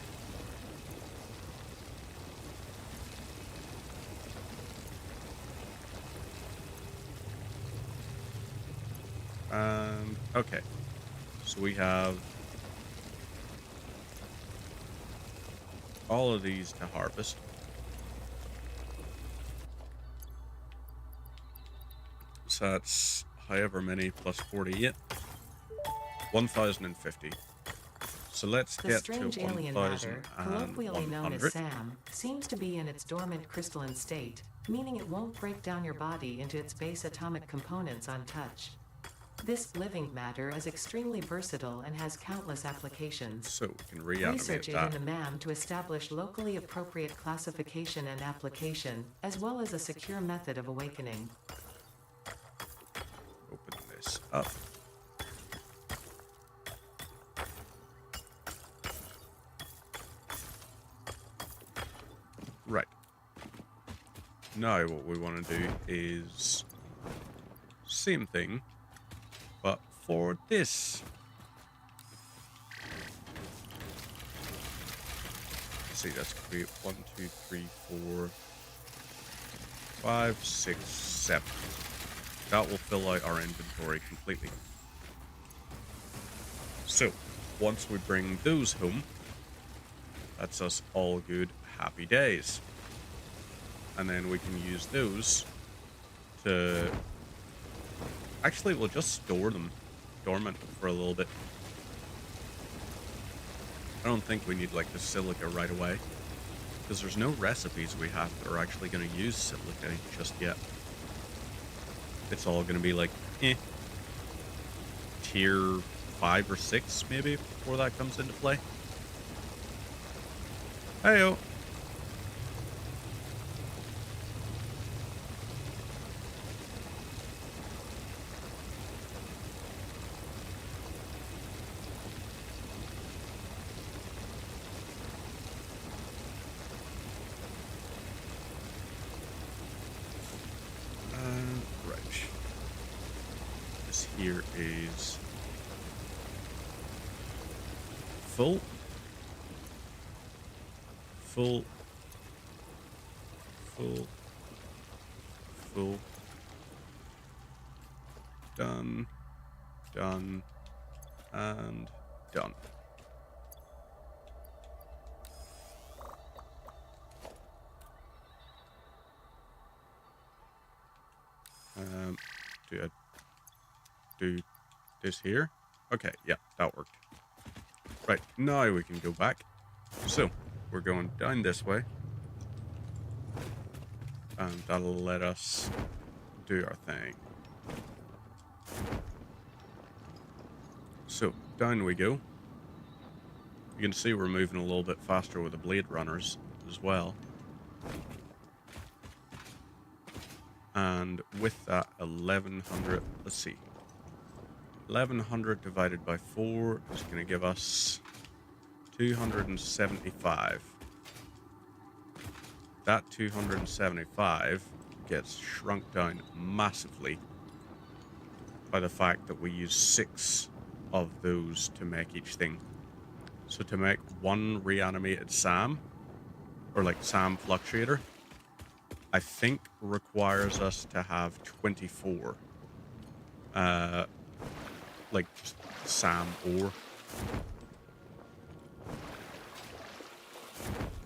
Okay. So we have all of these to harvest. So that's however many plus 48. 1,050. So let's The get to strange alien matter, colloquially known as 1,100. SAM, seems to be in its dormant crystalline state, meaning it won't break down your body into its base atomic components on touch. This living matter is extremely versatile and has countless applications. So we can reanimate Research it that. in the MAM to establish locally appropriate classification and application, as well as a secure method of awakening. Open this up. Right. Now what we want to do is same thing, but for this. Let's see, that's gonna be 1, 2, 3, 4, 5, 6, 7. That will fill out our inventory completely. So, once we bring those home, that's us all good, happy days. And then we can use those to... Actually, we'll just store them dormant for a little bit. I don't think we need, like, the silica right away, because there's no recipes we have that are actually going to use silica just yet. It's all going to be, like, tier 5 or 6, maybe, before that comes into play. Hey-o! Right. This here is full. Full. Full. Full. Done. Done. And done. Do I do this here? Okay, yeah, that worked. Right, now we can go back. So, we're going down this way. And that'll let us do our thing. So, down we go. You can see we're moving a little bit faster with the Blade Runners as well. And with that 1100, let's see. 1100 divided by 4 is going to give us 275. That 275 gets shrunk down massively by the fact that we use 6 of those to make each thing. So to make one reanimated SAM, or like SAM fluctuator, I think requires us to have 24. Like SAM ore.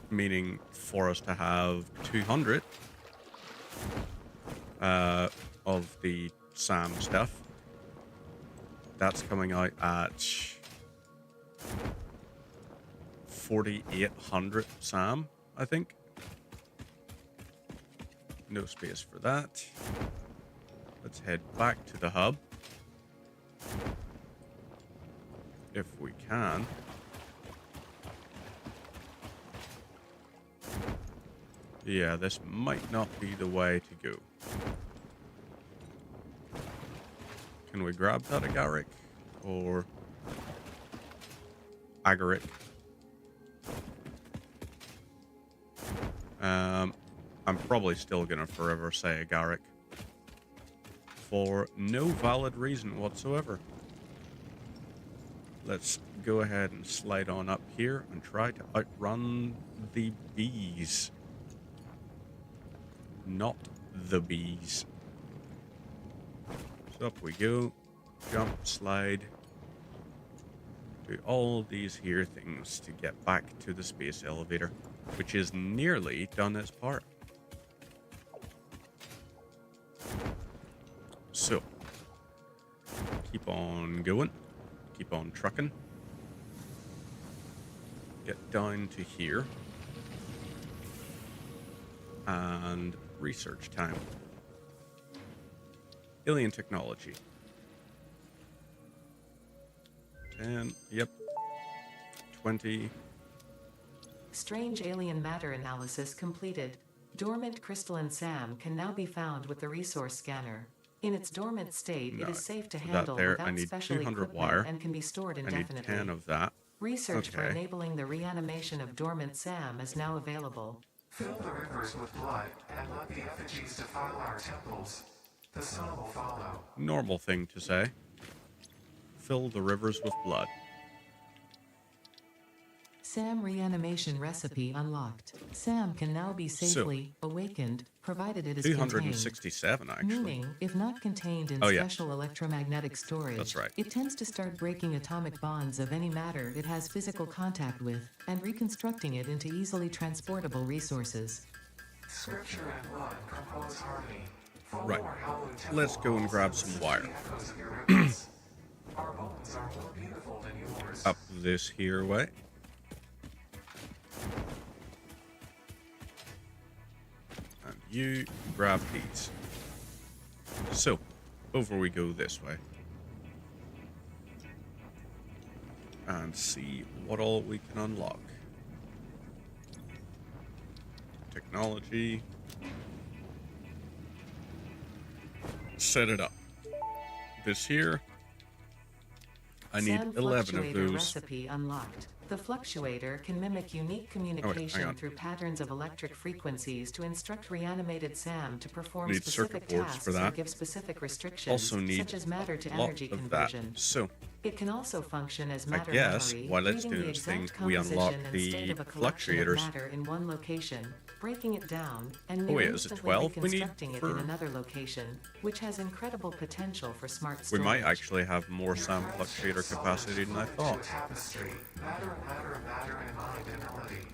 Meaning for us to have 200 of the SAM stuff. That's coming out at 4,800 SAM, I think. No space for that. Let's head back to the hub. If we can. Yeah, this might not be the way to go. Can we grab that agaric? Or agaric? I'm probably still gonna forever say agaric. For no valid reason whatsoever. Let's go ahead and slide on up here and try to outrun the bees. Not the bees. So up we go. jump, slide. Do all these here things to get back to the space elevator, which is nearly done its part. So, keep on going, keep on trucking. Get down to here. And research time. Alien technology. 10, yep. 20. Strange alien matter analysis completed. Dormant crystalline SAM can now be found with the resource scanner. In its dormant state, it No, is safe to that handle there, without I need special 200 equipment wire. and can be stored I need indefinitely. 10 of that. Research for Okay. enabling the reanimation of dormant SAM is now available. Fill the rivers with blood and let the effigies defile our temples. The sun will follow. Normal thing to say. Fill the rivers with blood. SAM reanimation recipe unlocked. SAM can now be safely awakened, provided it is contained. 267, actually. Meaning, if not contained in Oh, yeah. special electromagnetic storage, That's right. it tends to start breaking atomic bonds of any matter it has physical contact with, and reconstructing it into easily transportable resources. Scripture and blood compose harmony. Follow Right. our hallowed temple Let's go and halls grab and some search wire. the echoes of your rivers. Our bones are more beautiful than yours. Up this here way. And you grab these. So, over we go this way. And see what all we can unlock. Technology. Set it up. This here. I need SAM 11 of fluctuator those. recipe unlocked. The fluctuator can mimic unique communication on. through patterns of electric frequencies to instruct reanimated SAM to perform Need circuit specific boards tasks for or that. give specific restrictions, Also need such as matter to a lot energy of that. conversion. So, It can also function as I matter guess memory, while it's reading doing the its thing, exact we unlock composition and the state of a collection of fluctuators. matter in one location, breaking it down, and Oh, near wait, is it instantly 12 we need reconstructing it in for- another location, which has incredible potential for smart we storage. might actually have more SAM fluctuator capacity than I To thought. tapestry. Matter and matter and matter and mind and melody.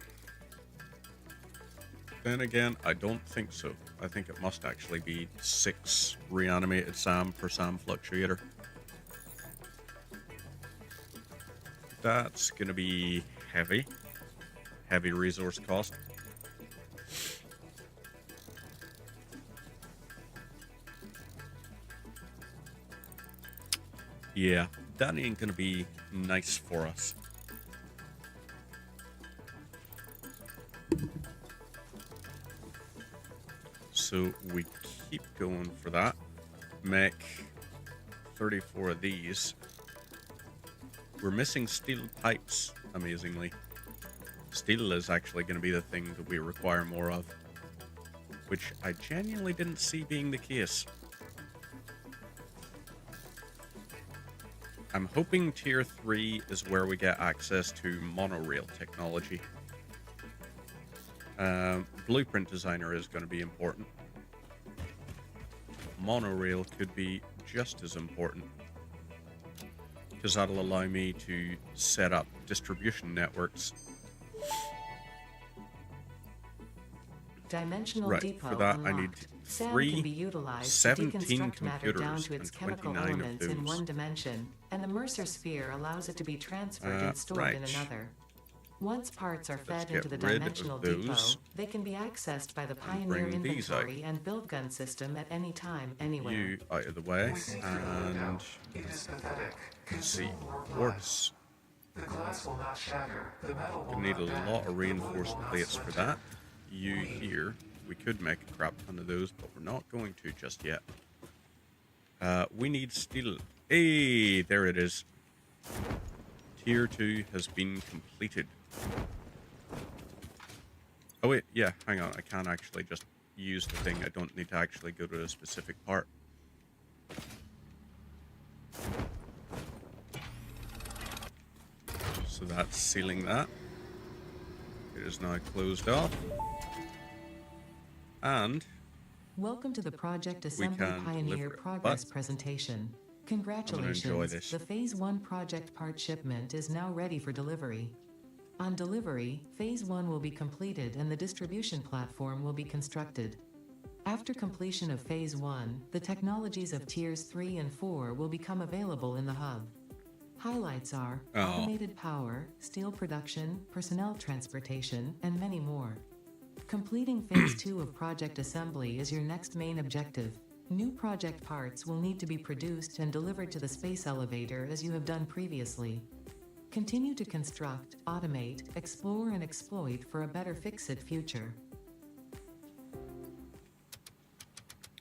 Then again, I don't think so. I think it must actually be 6 reanimated SAM per SAM fluctuator. That's gonna be heavy. Heavy resource cost. Yeah, that ain't gonna be nice for us. So we keep going for that. Make 34 of these. We're missing steel pipes, amazingly. Steel is actually going to be the thing that we require more of, which I genuinely didn't see being the case. I'm hoping Tier 3 is where we get access to monorail technology. Blueprint designer is going to be important. Monorail could be just as important, because that'll allow me to set up distribution networks. Dimensional Right, depot for that I unlocked. need SAM 3, can be utilized to 17 deconstruct matter down computers, to its and chemical 29 of elements in those. one dimension, and the Mercer sphere allows it to be transferred and stored in right. another. Once parts are fed get into the rid of dimensional those. depot, they can be accessed by the Pioneer bring these out. inventory and build gun system at any time, anywhere. You out of the way, We seek your aid and out. It is pathetic. let's see, Consume more blood. quartz. The glass will not shatter. The metal will We need not a bend. lot of The wood reinforced will not plates for splinter. that. You here, we could make a crap ton of those, but we're not going to just yet. We need steel. Hey, there it is. Tier 2 has been completed. Oh wait, yeah, hang on. I can actually just use the thing. I don't need to actually go to a specific part. So that's sealing that. It is now closed off. And Welcome to the Project Assembly can Pioneer deliver it, Progress but- presentation. Congratulations, this. the Phase 1 project part shipment is now ready for delivery. On delivery, Phase 1 will be completed and the distribution platform will be constructed. After completion of Phase 1, the technologies of Tiers 3 and 4 will become available in the hub. Highlights are automated power, steel production, personnel transportation, and many more. Completing Phase 2 of project assembly is your next main objective. New project parts will need to be produced and delivered to the space elevator as you have done previously. Continue to construct, automate, explore and exploit for a better Fix-It future.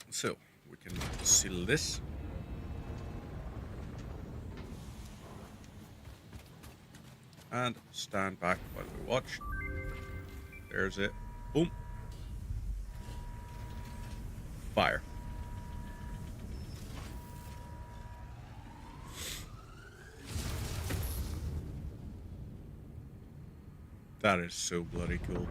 So, we can seal this. And stand back while we watch. There's it. Boom. Fire. That is so bloody cool.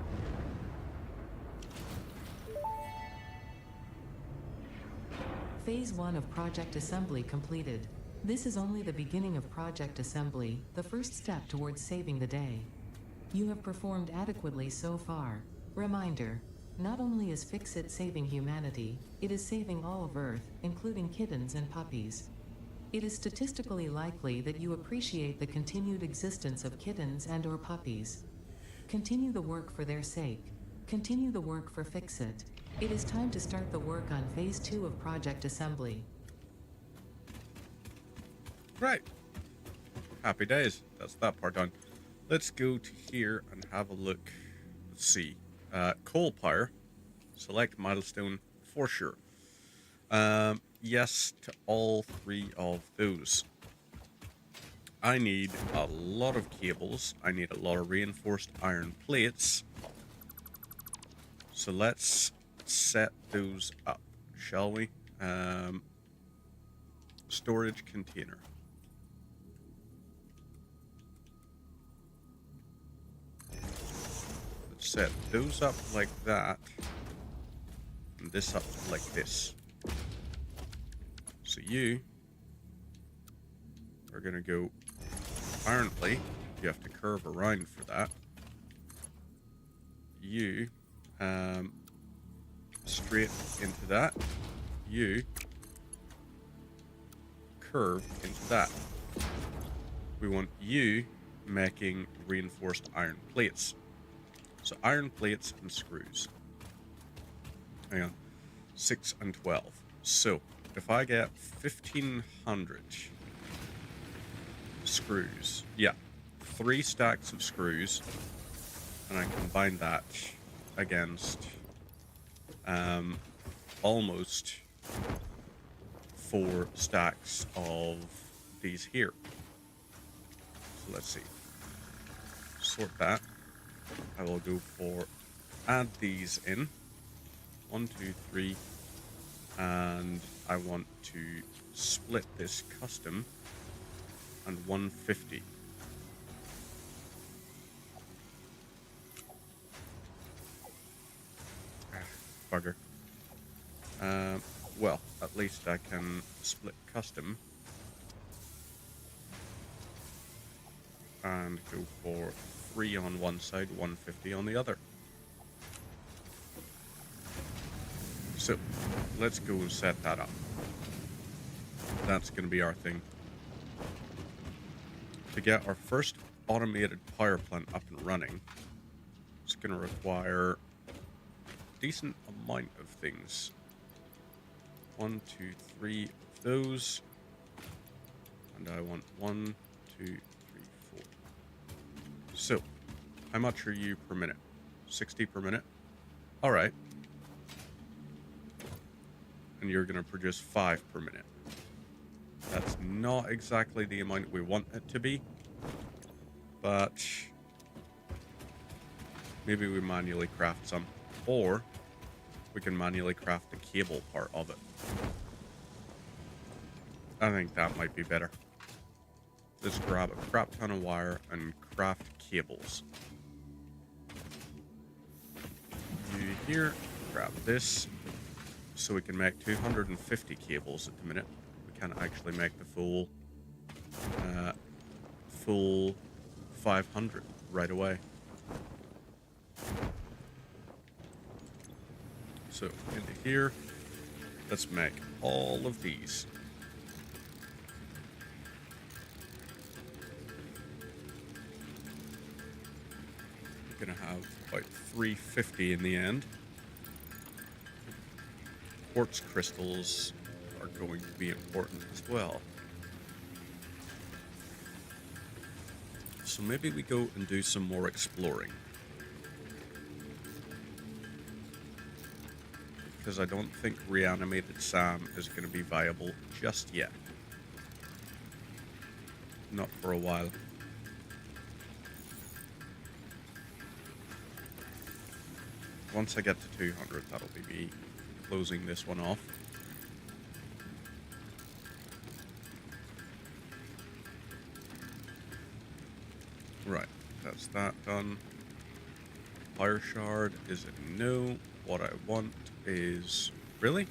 Phase 1 of project assembly completed. This is only the beginning of project assembly, the first step towards saving the day. You have performed adequately so far. Reminder, not only is Fix-It saving humanity, it is saving all of Earth, including kittens and puppies. It is statistically likely that you appreciate the continued existence of kittens and/or puppies. Continue the work for their sake. Continue the work for Fix-It. It is time to start the work on Phase 2 of project assembly. Right. Happy days. That's that part done. Let's go to here and have a look. Let's see. Coal pyre. Select milestone for sure. Yes to all 3 of those. I need a lot of cables. I need a lot of reinforced iron plates. So let's set those up, shall we? Storage container. Let's set those up like that. And this up like this. So you are going to go iron plate. You have to curve around for that. You straight into that. You curve into that. We want you making reinforced iron plates. So iron plates and screws. Hang on. 6 and 12. So if I get 1,500 screws, yeah, 3 stacks of screws, and I combine that against almost 4 stacks of these here. So let's see. Sort that. I will go for add these in. 1, 2, 3. And I want to split this custom and 150. Bugger. Well, at least I can split custom and go for 3 on one side, 150 on the other. So, let's go and set that up. That's going to be our thing. To get our first automated power plant up and running, it's going to require a decent amount of things. 1, 2, 3 of those. And I want 1, 2, 3, 4. So, how much are you per minute? 60 per minute? Alright. And you're going to produce 5 per minute. That's not exactly the amount we want it to be, but maybe we manually craft some, or we can manually craft the cable part of it. I think that might be better. Let's grab a crap ton of wire and craft cables. You here, grab this. So we can make 250 cables at the minute. We can actually make the full 500 right away. So into here, let's make all of these. We're gonna have about 350 in the end. Quartz crystals are going to be important as well. So maybe we go and do some more exploring. Because I don't think reanimated Sam is going to be viable just yet. Not for a while. Once I get to 200, that'll be me closing this one off. Right, that's that done. Fire shard is a no. What I want is... Really?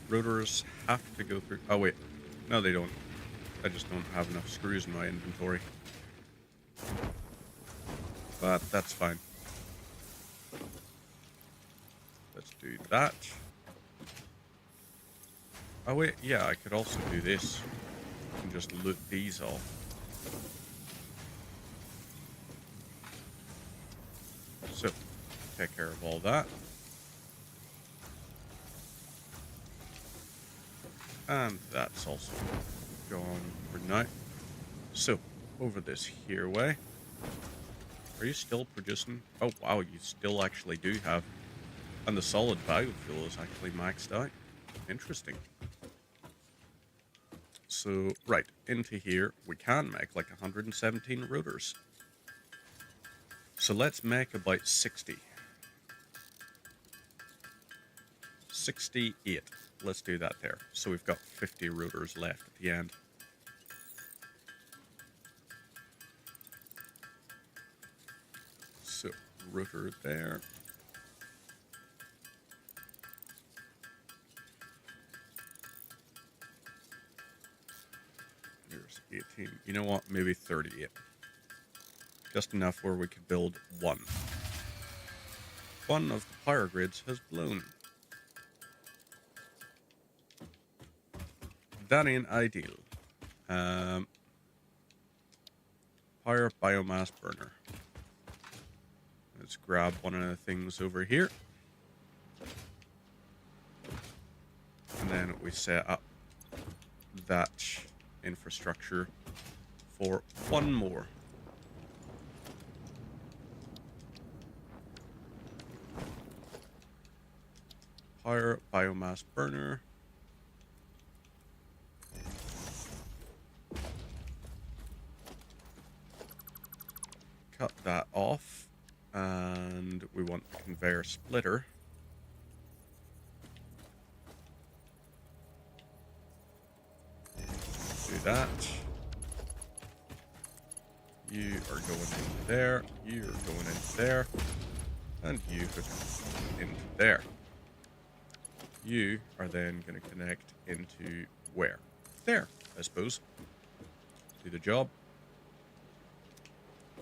Rotors have to go through... Oh, wait. No, they don't. I just don't have enough screws in my inventory. But that's fine. Let's do that. Oh, wait. Yeah, I could also do this. And just loot these off. So, take care of all that. And that's also gone for now. So, over this here way. Are you still producing? Oh, wow, you still actually do have. And the solid biofuel is actually maxed out. Interesting. So, right, into here, we can make like 117 rotors. So let's make about 60. 68. Let's do that there. So we've got 50 rotors left at the end. So, rotor there. Here's 18. You know what? Maybe 38. Just enough where we could build one. One of the power grids has blown. That ain't ideal. Power biomass burner. Let's grab one of the things over here. And then we set up that infrastructure for one more. Power biomass burner. Cut that off, and we want the conveyor splitter. Do that. You are going into there, you are going into there, and you are into there. You are then going to connect into where? There, I suppose. Do the job.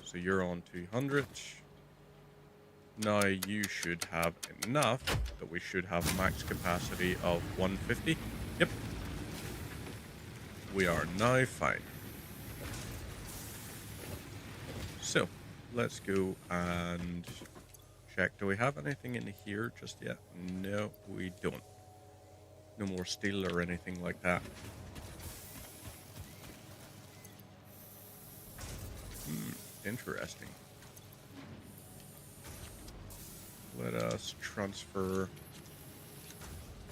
So you're on 200. Now you should have enough that we should have a max capacity of 150. Yep. We are now fine. So, let's go and check. Do we have anything in here just yet? No, we don't. No more steel or anything like that. Interesting. Let us transfer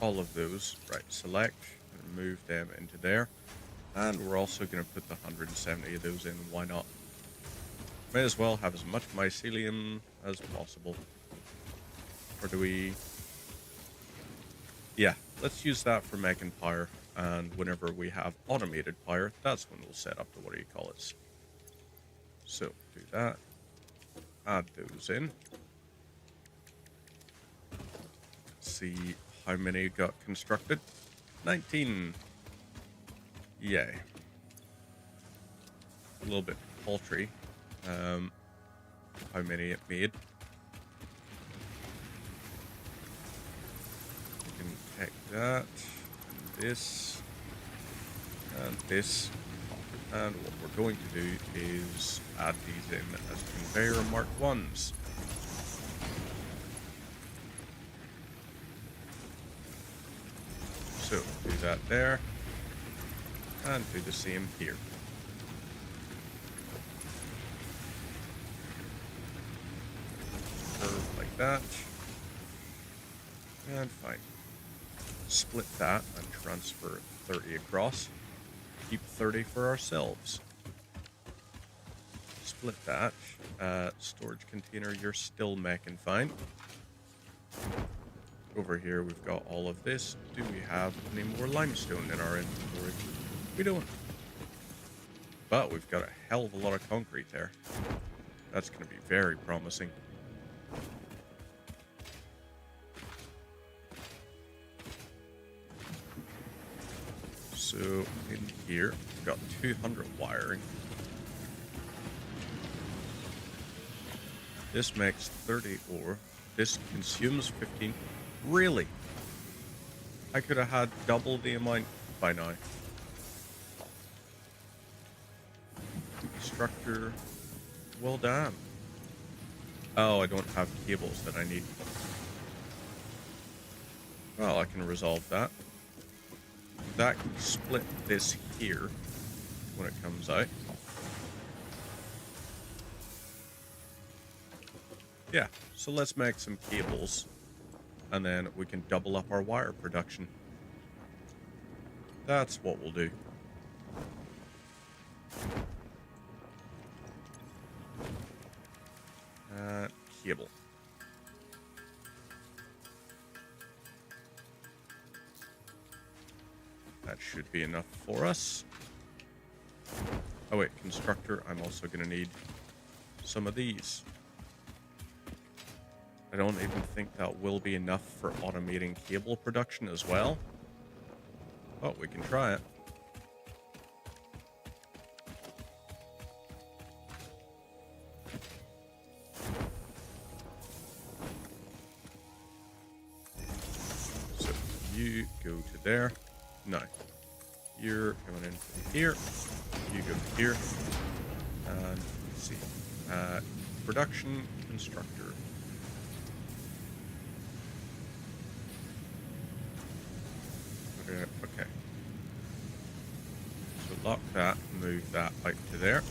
all of those. Right, select and move them into there. And we're also going to put the 170 of those in. Why not? May as well have as much mycelium as possible. Or do we... Yeah, let's use that for making power. And whenever we have automated power, that's when we'll set up the, what do you call it? So, do that. Add those in. See how many got constructed. 19. Yay. A little bit paltry. How many it made. We can take that, and this, and this. And what we're going to do is add these in as conveyor Mark 1s. So do that there, and do the same here. Curve like that, and fine. Split that and transfer 30 across. Keep 30 for ourselves. Split that. Storage container, you're still making fine. Over here, we've got all of this. Do we have any more limestone in our inventory? We don't. But we've got a hell of a lot of concrete there. That's going to be very promising. So in here, we've got 200 wiring. This makes 30 ore. This consumes 15. Really? I could have had double the amount by now. Constructor. Well done. Oh, I don't have cables that I need. Well, I can resolve that. That can split this here when it comes out. Yeah, so let's make some cables, and then we can double up our wire production. That's what we'll do. Cable. That should be enough for us. Oh wait, constructor, I'm also going to need some of these. I don't even think that will be enough for automating cable production as well. But we can try it. So you go to there. No. You're going in from here. You go here. And let's see. Production constructor. Okay. So lock that, move that out to there.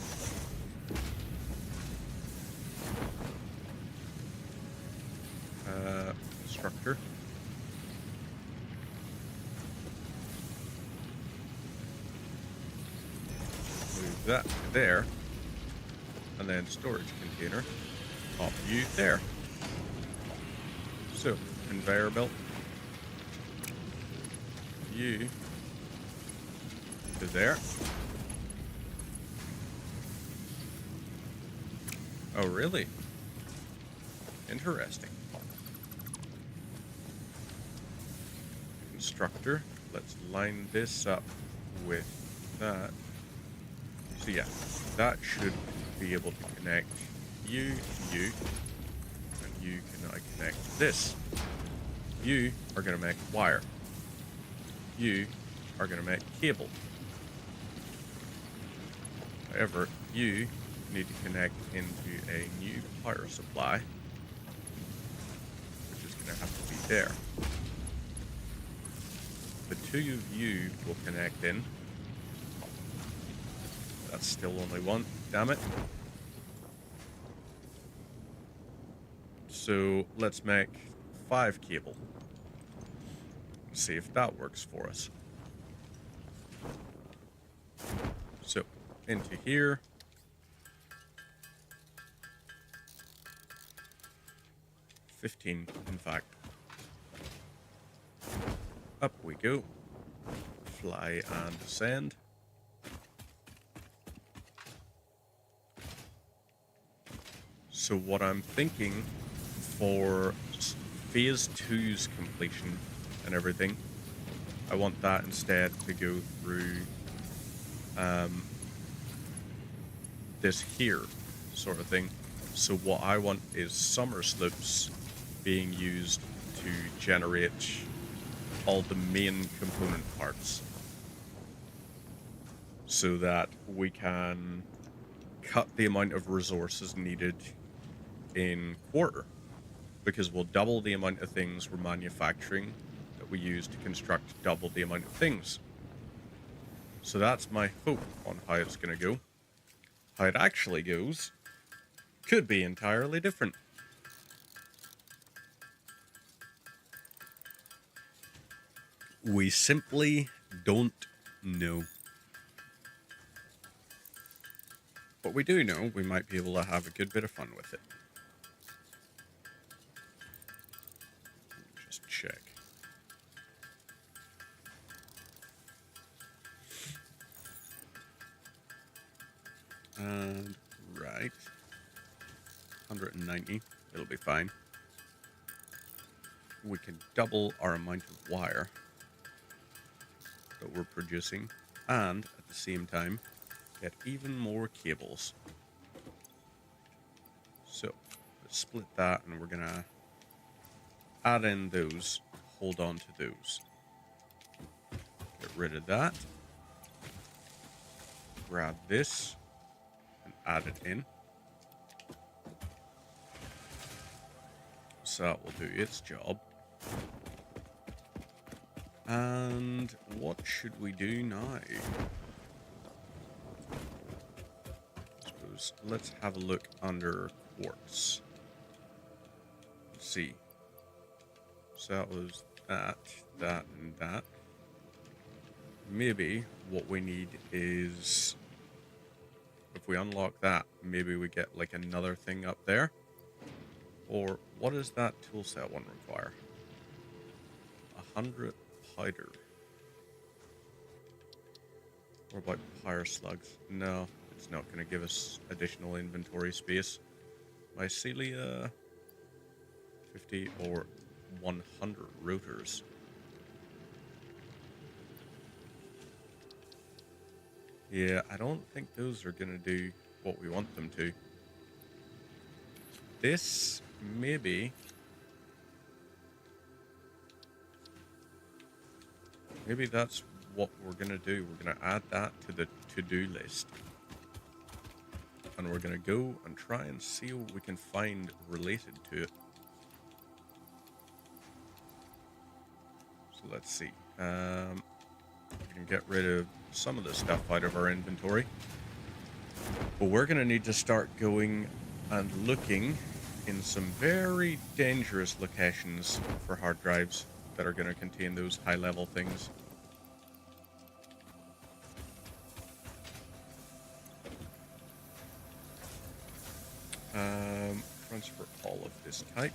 Constructor. Move that to there. And then storage container. Pop you there. So, conveyor belt. You to there. Oh, really? Interesting. Constructor. Let's line this up with that. So yeah, that should be able to connect you, and you can now connect this. You are going to make wire. You are going to make cable. However, you need to connect into a new power supply, which is going to have to be there. The two of you will connect in. That's still only one. Damn it. So let's make 5 cable. See if that works for us. So into here. $15, in fact. Up we go. Fly and descend. So what I'm thinking for phase 2's completion and everything I want that instead to go through this here sort of thing. So what I want is summer slopes being used to generate all the main component parts so that we can cut the amount of resources needed in quarter, because we'll double the amount of things we're manufacturing that we use to construct double the amount of things. So that's my hope on how it's going to go. How it actually goes could be entirely different. We simply don't know. But we do know we might be able to have a good bit of fun with it. Let me just check. And right. 190. It'll be fine. We can double our amount of wire that we're producing, and at the same time get even more cables. So let's split that, and we're gonna add in those, hold on to those, get rid of that, grab this and add it in. So that will do its job. And what should we do now? I suppose let's have a look under quartz. Let's see. So that was that, and that. Maybe what we need is, if we unlock that, maybe we get like another thing up there. Or what does that toolset one require? 100 powder. What about fire slugs? No, it's not going to give us additional inventory space. Mycelia, 50 or 100 rotors. Yeah, I don't think those are going to do what we want them to. This, maybe that's what we're going to do. We're going to add that to the to-do list. And we're going to go and try and see what we can find related to it. So let's see. We can get rid of some of the stuff out of our inventory. But we're going to need to start going and looking in some very dangerous locations for hard drives that are going to contain those high-level things. Transfer all of this type.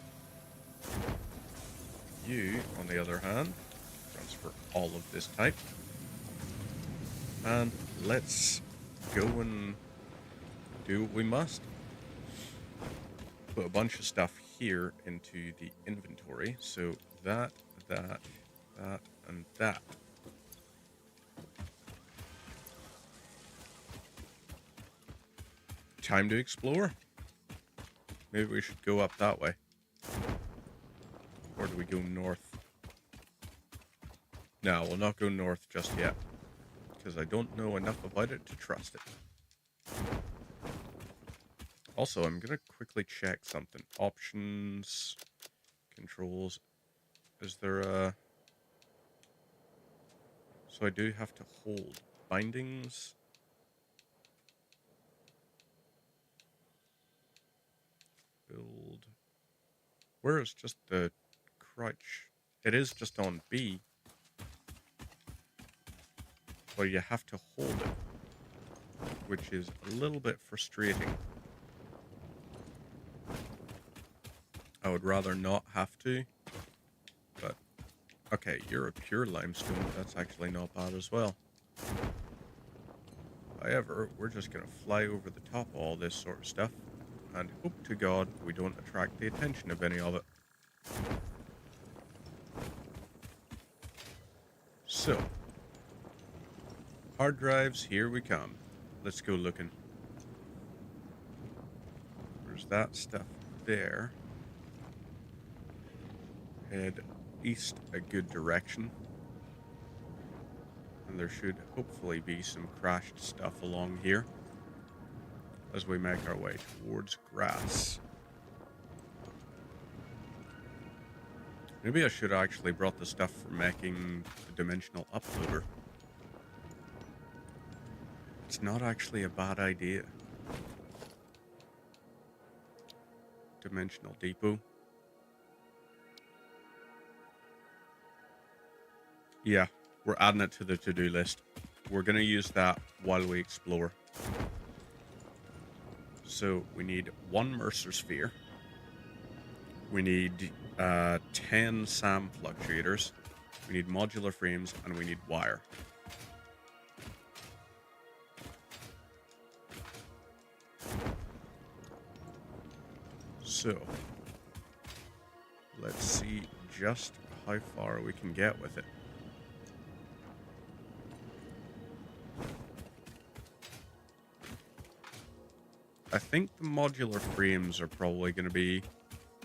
You, on the other hand, transfer all of this type. And let's go and do what we must. Put a bunch of stuff here into the inventory. So that, and that. Time to explore. Maybe we should go up that way. Or do we go north? No, we'll not go north just yet, because I don't know enough about it to trust it. Also, I'm going to quickly check something. Options, controls. Is there a... So I do have to hold bindings. Build. Where is just the crouch? It is just on B. But you have to hold it, which is a little bit frustrating. I would rather not have to, but okay, you're a pure limestone. That's actually not bad as well. However, we're just going to fly over the top of all this sort of stuff and hope to God we don't attract the attention of any of it. So, hard drives, here we come. Let's go looking. There's that stuff there. Head east a good direction. And there should hopefully be some crashed stuff along here as we make our way towards grass. Maybe I should have actually brought the stuff for making the dimensional uploader. It's not actually a bad idea. Dimensional depot. Yeah, we're adding it to the to-do list. We're going to use that while we explore. So we need 1 Mercer sphere. We need 10 SAM fluctuators. We need modular frames, and we need wire. So, let's see just how far we can get with it. I think the modular frames are probably going to be...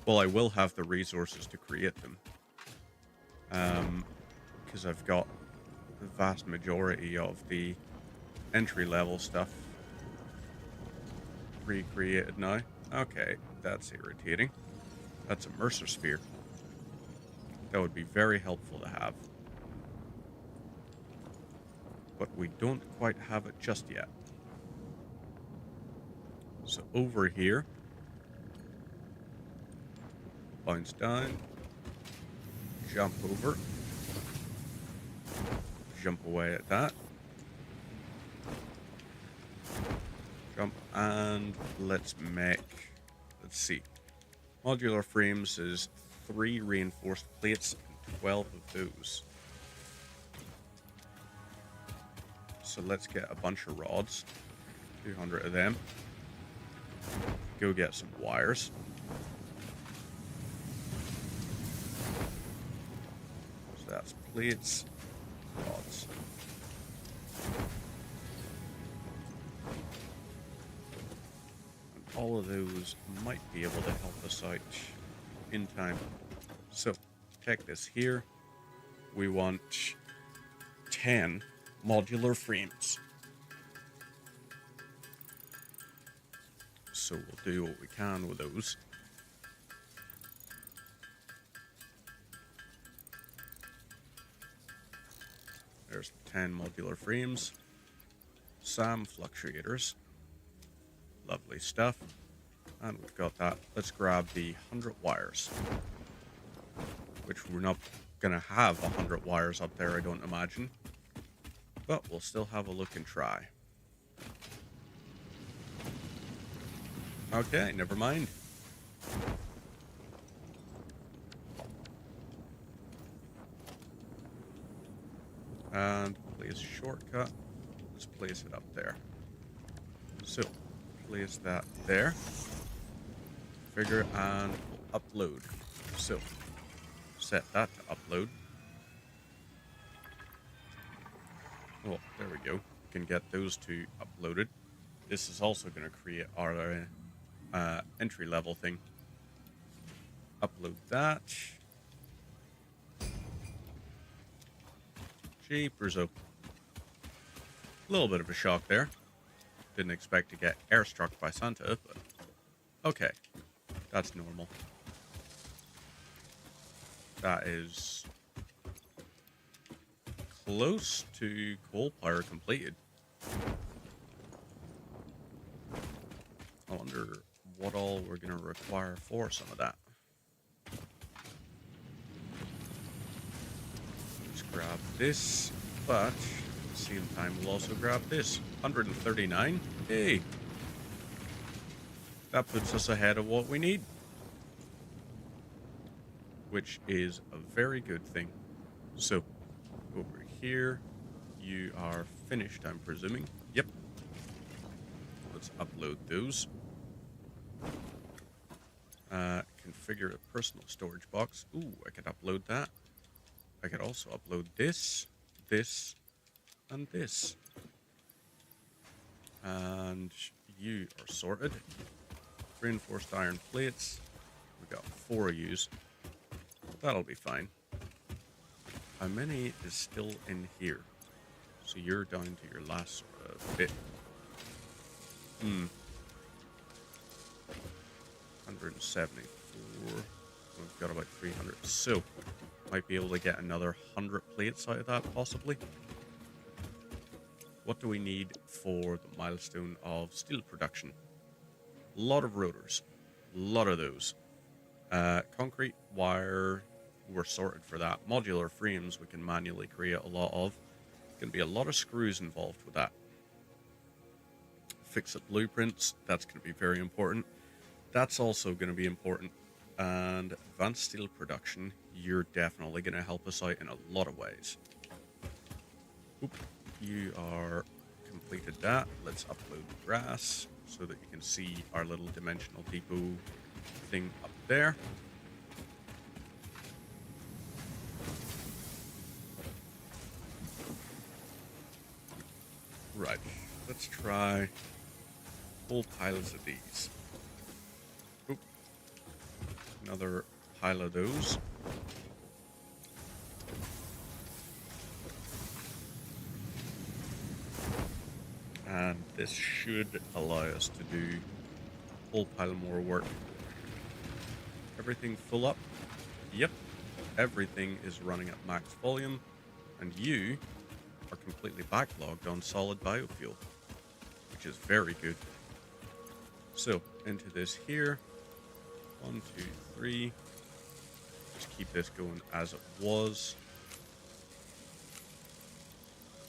Well, I will have the resources to create them. Because I've got the vast majority of the entry-level stuff recreated now. Okay, that's irritating. That's a Mercer sphere. That would be very helpful to have. But we don't quite have it just yet. So over here, bounce down, jump over, jump away at that, jump, and let's see, modular frames is 3 reinforced plates and 12 of those. So let's get a bunch of rods, 200 of them. Go get some wires. So that's plates, rods. And all of those might be able to help us out in time. So, check this here. We want 10 modular frames. So we'll do what we can with those. There's 10 modular frames. SAM fluctuators. Lovely stuff. And we've got that. Let's grab the 100 wires. Which we're not going to have 100 wires up there, I don't imagine. But we'll still have a look and try. Okay, never mind. And place shortcut. Let's place it up there. So, place that there. Figure and we'll upload. So, set that to upload. Oh, there we go. We can get those two uploaded. This is also going to create our entry level thing. Upload that. Jeepers, a little bit of a shock there. Didn't expect to get airstruck by Santa, but okay, that's normal. That is close to coal power completed. I wonder what all we're going to require for some of that. Let's grab this, but at the same time we'll also grab this. 139. Hey! That puts us ahead of what we need. Which is a very good thing. So, over here, you are finished, I'm presuming. Yep. Let's upload those. Configure a personal storage box. Ooh, I could upload that. I could also upload this, this, and this. And you are sorted. Reinforced iron plates. We've got 4 of yous. That'll be fine. How many is still in here? So you're down to your last bit. 174. We've got about 300. So, might be able to get another 100 plates out of that, possibly. What do we need for the milestone of steel production? A lot of rotors. A lot of those. Concrete, wire, we're sorted for that. Modular frames, we can manually create a lot of. Going to be a lot of screws involved with that. Fix-it blueprints, that's going to be very important. That's also going to be important. And advanced steel production, you're definitely going to help us out in a lot of ways. Oop, you are completed that. Let's upload the grass so that you can see our little dimensional depot thing up there. Right, let's try whole piles of these. Oop. Another pile of those. And this should allow us to do a whole pile more work. Everything full up? Yep. Everything is running at max volume. And you are completely backlogged on solid biofuel, which is very good. So, into this here. 1, 2, 3. Just keep this going as it was.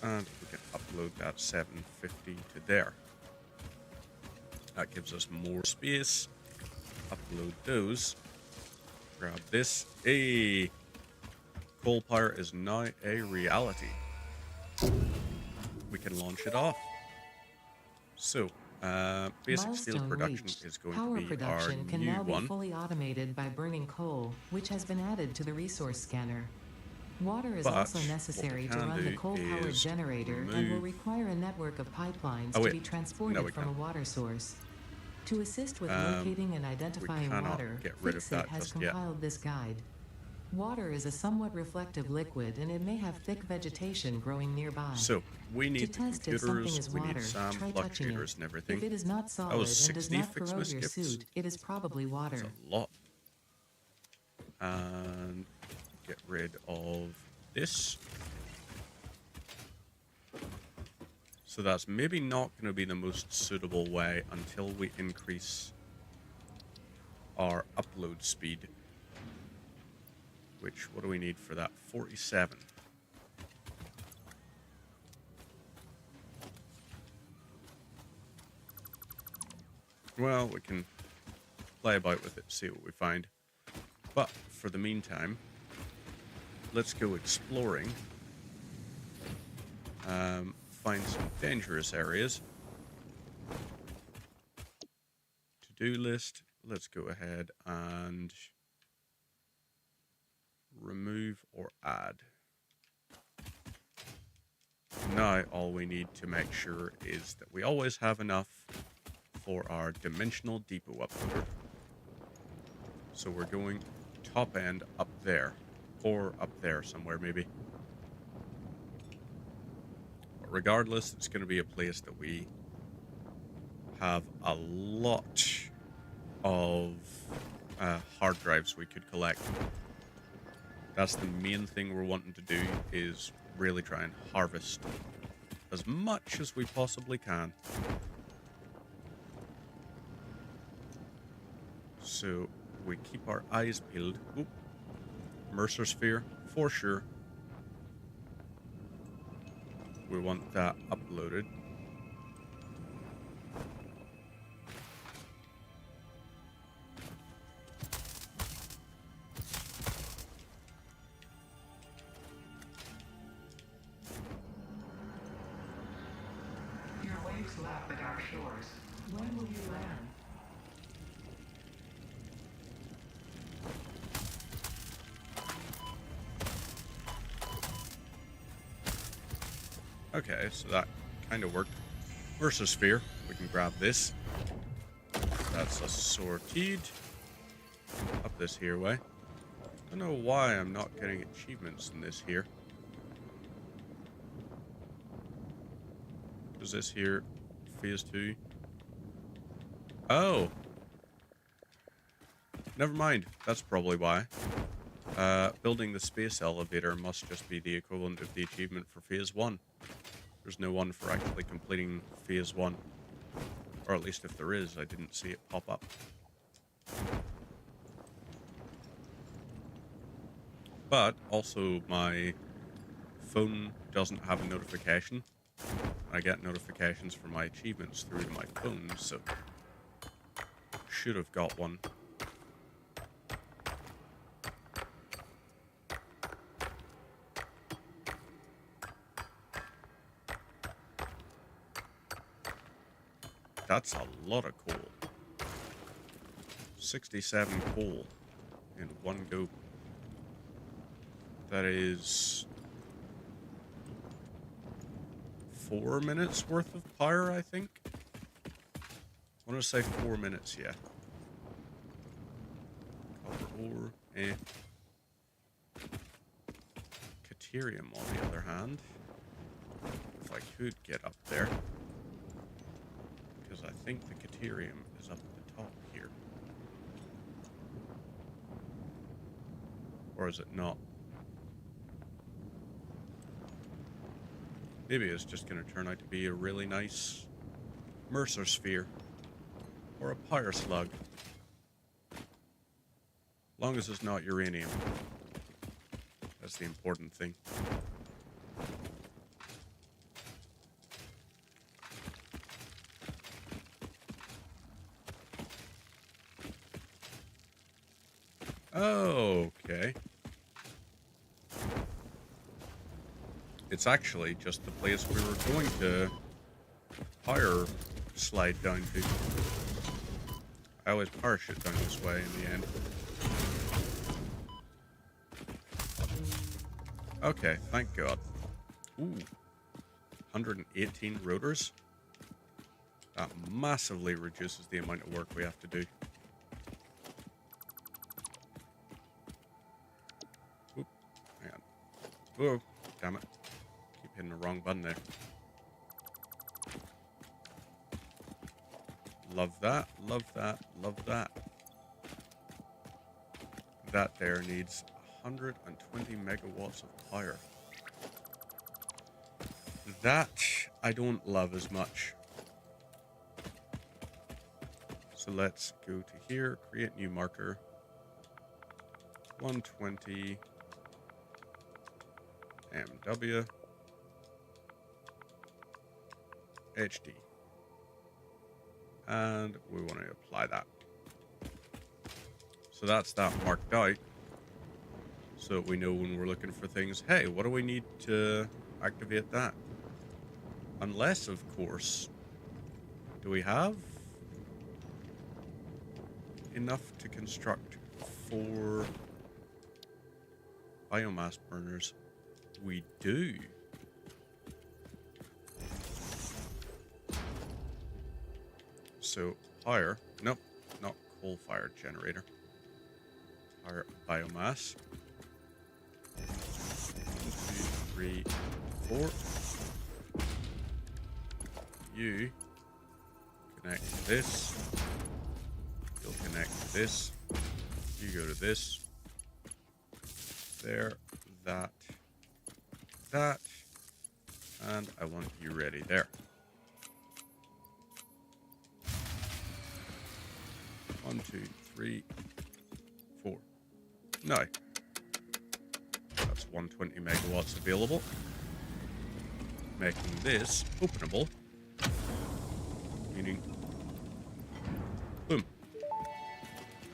And we can upload that 750 to there. That gives us more space. Upload those. Grab this. Hey! Coal power is now a reality. We can launch it off. So, basic steel Milestone production reached. is going Power to be our production can new now be one. fully automated by burning coal, which has been added to the resource scanner. Water is But also what we necessary to can run the do coal-powered is generator and will remove- require a network of pipelines Oh, to wait. be No, transported we from a can't. water source. To assist with Um, locating and identifying cannot water, get rid of Fixit that has just yet. compiled this guide. Water is a somewhat reflective liquid and it may have thick vegetation growing nearby. So, we To need the test if something computers, is we water, need SAM try touching fluctuators it. and everything. If it is not solid and does 60 not corrode Fixmas your gifts? suit, it is probably water. That's a lot. And get rid of this. So that's maybe not going to be the most suitable way until we increase our upload speed. Which, what do we need for that? 47. Well, we can play about with it, see what we find. But for the meantime, let's go exploring. Find some dangerous areas. To-do list. Let's go ahead and remove or add. Now all we need to make sure is that we always have enough for our dimensional depot uploader. So we're going top end up there, or up there somewhere maybe. But regardless, it's going to be a place that we have a lot of hard drives we could collect. That's the main thing we're wanting to do, is really try and harvest as much as we possibly can. So we keep our eyes peeled. Oop. Mercer Sphere, for sure. We want that uploaded. Your waves lap at our shores. When will you land? Okay, so that kind of worked. Mercer Sphere. We can grab this. That's a sorted. Up this here way. I don't know why I'm not getting achievements in this here. Is this here phase 2? Oh. Never mind. That's probably why. Building the space elevator must just be the equivalent of the achievement for phase 1. There's no one for actually completing phase 1. Or at least if there is, I didn't see it pop up. But also my phone doesn't have a notification. I get notifications for my achievements through to my phone, so should have got one. That's a lot of coal. 67 coal in one go. That is 4 minutes worth of power, I think. I want to say 4 minutes, yeah. Copper ore, Caterium, on the other hand. If I could get up there. Because I think the Caterium is up at the top here. Or is it not? Maybe it's just going to turn out to be a really nice Mercer Sphere. Or a Pyre Slug. Long as it's not uranium. That's the important thing. Okay. It's actually just the place we were going to fire slide down to. I always parachute down this way in the end. Okay, thank God. Ooh. 118 rotors. That massively reduces the amount of work we have to do. Oop. Hang on. Oh, damn it. Keep hitting the wrong button there. Love that, love that, love that. That there needs 120 megawatts of power. That I don't love as much. So let's go to here, create new marker. 120 MW HD. And we want to apply that. So that's that marked out. So we know when we're looking for things, hey, what do we need to activate that? Unless, of course, do we have enough to construct 4 biomass burners? We do. So power, nope, not coal-fired generator. Power biomass. 1, 2, 3, 4. You connect to this. You'll connect to this. You go to this. There, that, that. And I want you ready there. 1, 2, 3, 4. No. That's 120 megawatts available. Making this openable. Meaning, boom.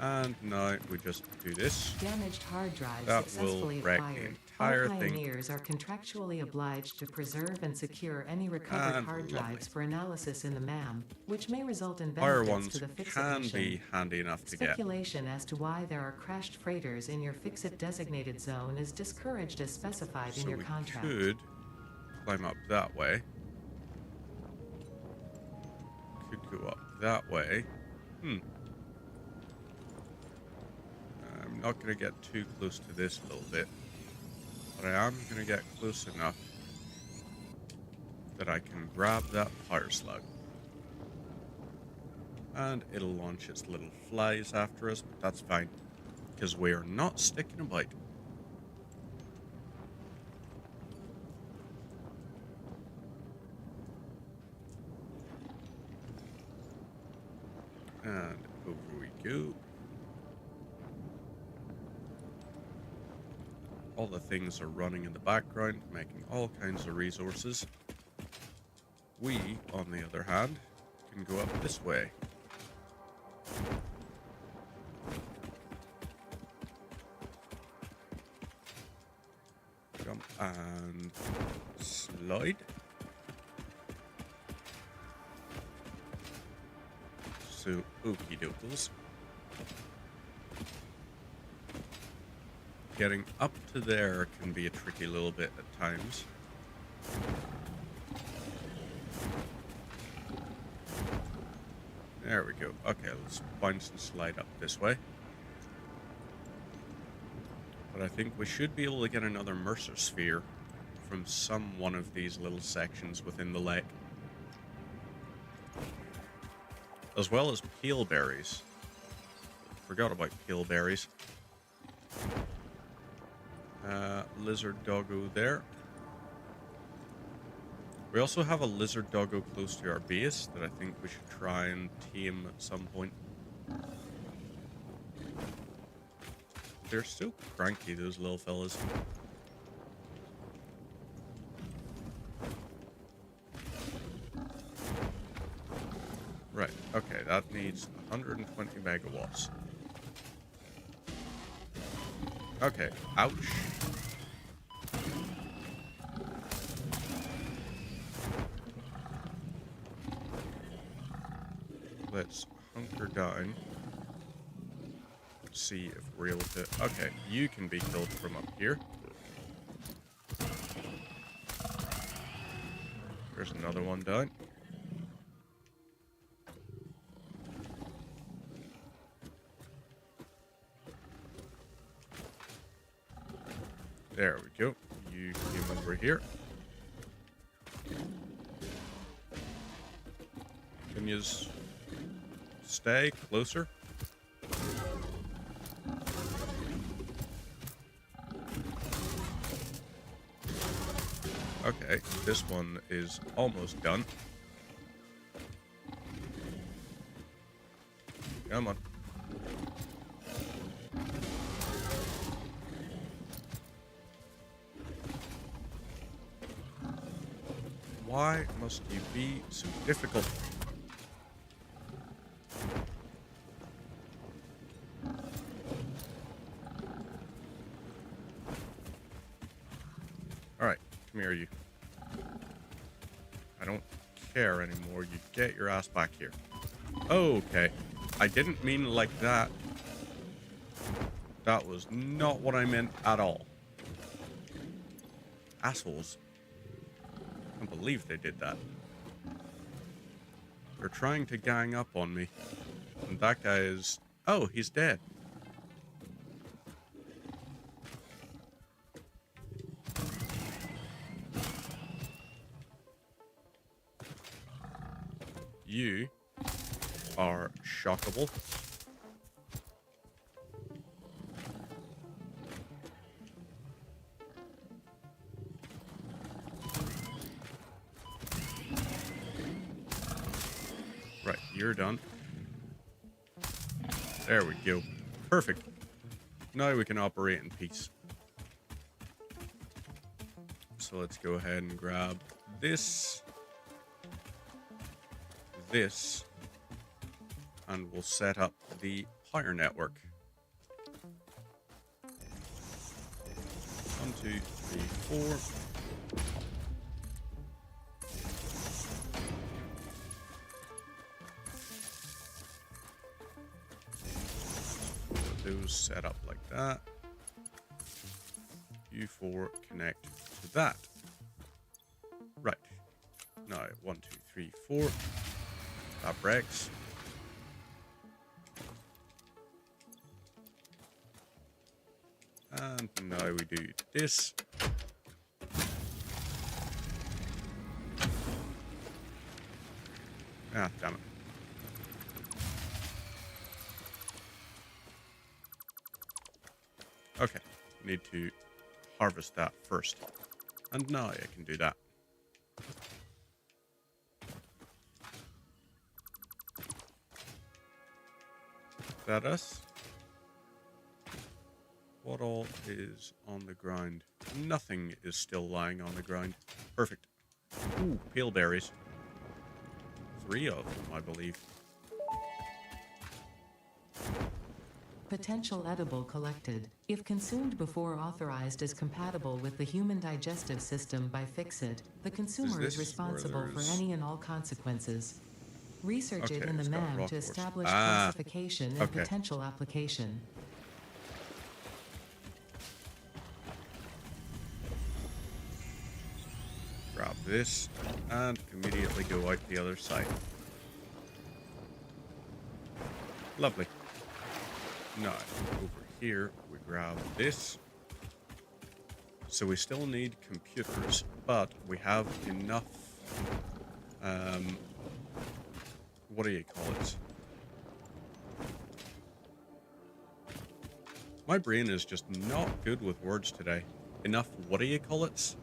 And now we just do this. Damaged hard drives That will successfully wreck the acquired. entire All thing. pioneers are contractually obliged to preserve and secure any recovered And hard lovely. drives for analysis in the MAM, which may result in Fire benefits ones to the Fix-It can mission. be handy enough to get. Speculation as to why there are crashed freighters in your Fix-It designated zone is discouraged as specified in So your we contract. could climb up that way. Could go up that way. I'm not going to get too close to this little bit, but I am going to get close enough that I can grab that fire slug. And it'll launch its little flies after us, but that's fine, because we're not sticking a bite. And over we go. All the things are running in the background, making all kinds of resources. We, on the other hand, can go up this way. Jump and slide. So, okie dokes. Getting up to there can be a tricky little bit at times. There we go. Okay, let's bounce and slide up this way. But I think we should be able to get another Mercer sphere from one of these little sections within the lake. As well as peel berries. Forgot about peel berries. Lizard doggo there. We also have a lizard doggo close to our base that I think we should try and tame at some point. They're so cranky, those little fellas. Right, okay, that needs 120 megawatts. Okay, ouch. Let's hunker down. See if we're able to... Okay, you can be killed from up here. There's another one down. There we go. You came over here. Can you stay closer? Okay, this one is almost done. Come on. Why must you be so difficult? Alright, come here, you. I don't care anymore. You get your ass back here. Okay. I didn't mean like that. That was not what I meant at all. Assholes. I can't believe they did that. They're trying to gang up on me. And that guy is... Oh, he's dead. You are shockable. Right, you're done. There we go. Perfect. Now we can operate in peace. So let's go ahead and grab this. This. And we'll set up the power network. 1, 2, 3, 4. Those set up like that. You 4 connect to that. Right. Now, 1, 2, 3, 4. That breaks. And now we do this. Ah, damn it. Okay, need to harvest that first. And now I can do that. Is that us? What all is on the ground? Nothing is still lying on the ground. Perfect. Ooh, peel berries. 3 of them, I believe. Potential edible collected. If consumed before authorized as compatible with the human digestive system by Fixit, the consumer this is where responsible for there's- any and all consequences. Research it Okay, in the it's got MAM raw to force. establish Ah, classification and okay. potential application. Grab this and immediately go out the other side. Lovely. Now, over here, we grab this. So we still need computers, but we have enough, what do you call it? My brain is just not good with words today. Enough, what do you call it?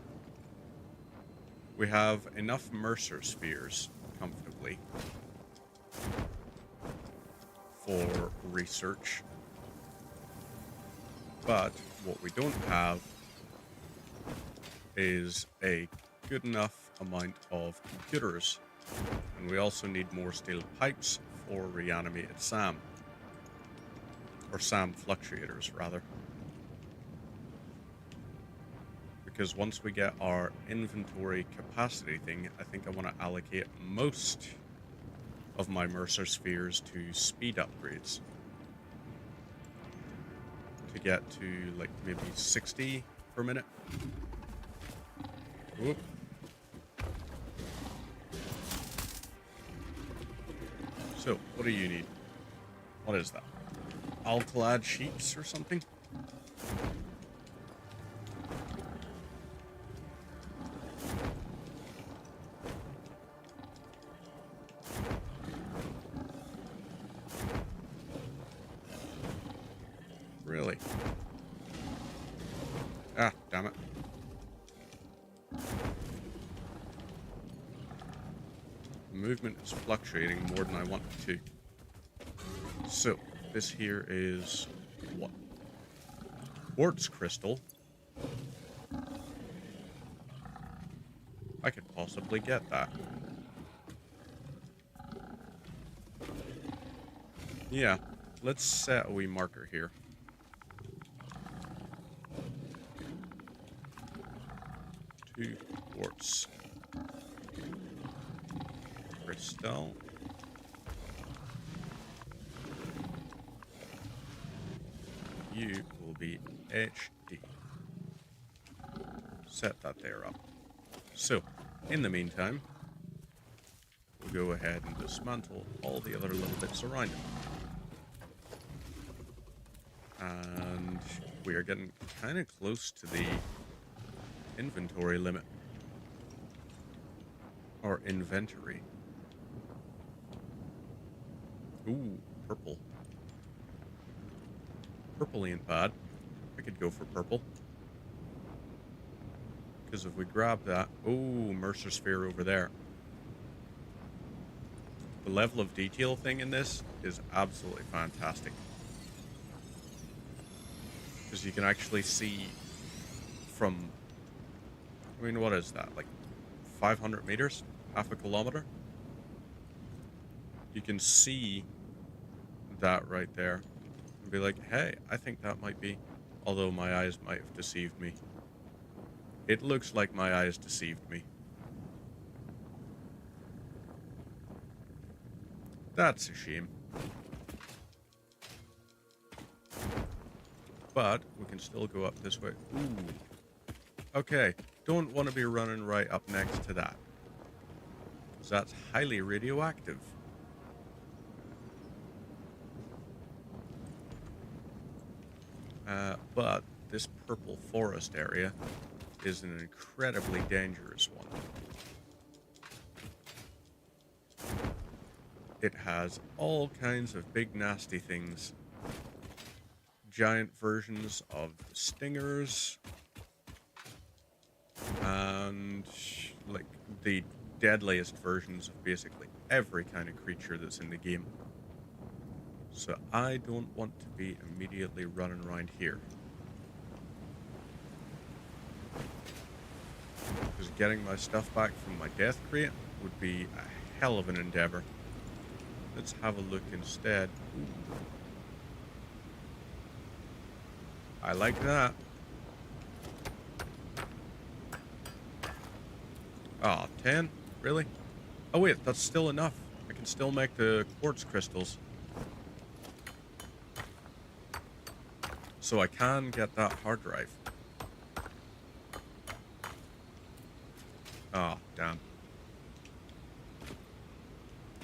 We have enough Mercer spheres, comfortably, for research. But what we don't have is a good enough amount of computers. And we also need more steel pipes for reanimated SAM. Or SAM fluctuators, rather. Because once we get our inventory capacity thing, I think I want to allocate most of my Mercer spheres to speed upgrades. To get to, like, maybe 60 per minute. Whoop. So, what do you need? What is that? Alcalad sheets or something? Really? Ah, damn it. Movement is fluctuating more than I want it to. So, this here is what? Quartz crystal. I could possibly get that. Yeah, let's set a wee marker here. Two quartz crystal. You will be HD. Set that there up. So, in the meantime, we'll go ahead and dismantle all the other little bits around it. And we are getting kind of close to the inventory limit. Or inventory. Ooh, purple. Purple ain't bad. I could go for purple. Because if we grab that... Oh, Mercer sphere over there. The level of detail thing in this is absolutely fantastic. Because you can actually see from... I mean, what is that? Like 500 meters? Half a kilometer? You can see that right there. And be like, hey, I think that might be... Although my eyes might have deceived me. It looks like my eyes deceived me. That's a shame. But we can still go up this way. Ooh. Okay. don't want to be running right up next to that, because that's highly radioactive. But this purple forest area is an incredibly dangerous one. It has all kinds of big nasty things. Giant versions of stingers. And like the deadliest versions of basically every kind of creature that's in the game. So I don't want to be immediately running around here. Because getting my stuff back from my death crate would be a hell of an endeavor. Let's have a look instead. Ooh. I like that. Oh, 10? Really? Oh wait, that's still enough. I can still make the quartz crystals. So I can get that hard drive. Oh, damn.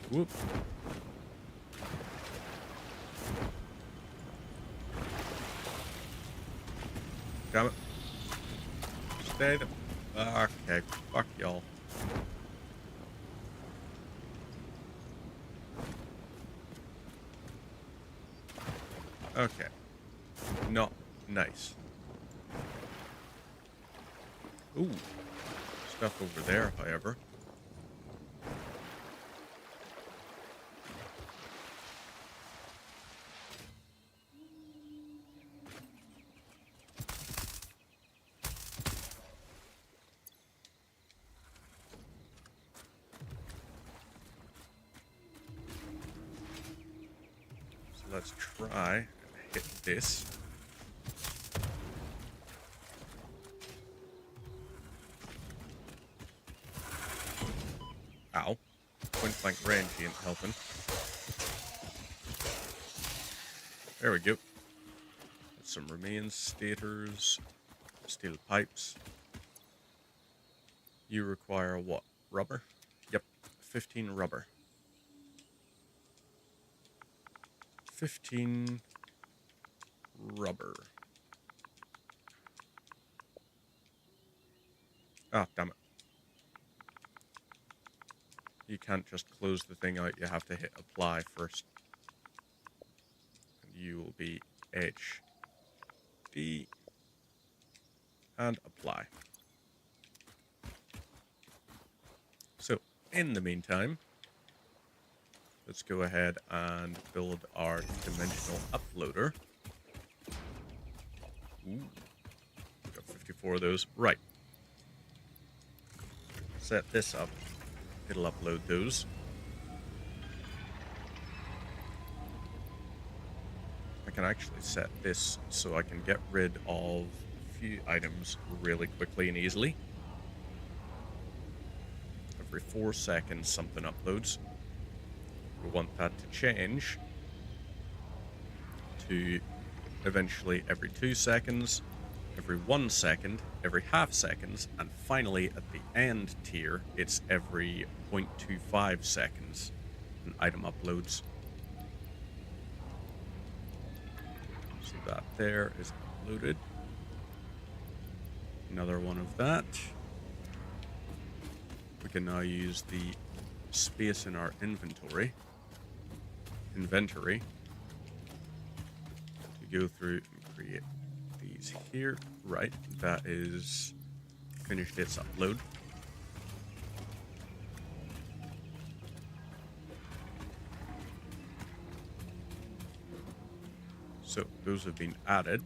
Whoop. Damn it. Stay the... Okay, fuck y'all. Okay. Not nice. Ooh. Stuff over there, however. So let's try and hit this. Ow. Point blank range ain't helping. There we go. Some remains, stators, steel pipes. You require what? Rubber? Yep, 15 rubber. 15 rubber. Ah, damn it. You can't just close the thing out, you have to hit apply first. And you will be HD and apply. So, in the meantime, let's go ahead and build our dimensional uploader. Ooh, got 54 of those. Right. Set this up. It'll upload those. I can actually set this so I can get rid of a few items really quickly and easily. Every 4 seconds something uploads. We want that to change to eventually every 2 seconds, every 1 second, every half seconds, and finally at the end tier, it's every 0.25 seconds an item uploads. So that there is uploaded. Another one of that. We can now use the space in our inventory to go through and create these here. Right, that is finished its upload. So those have been added.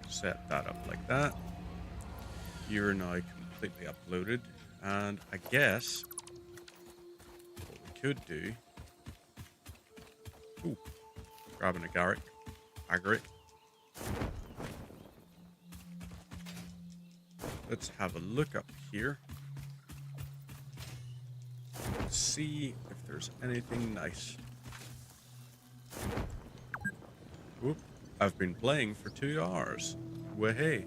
Set that up like that. You're now completely uploaded, and I guess what we could do. Ooh, grabbing a agate. Let's have a look up here. See if there's anything nice. Oop, I've been playing for 2 hours. Wahey.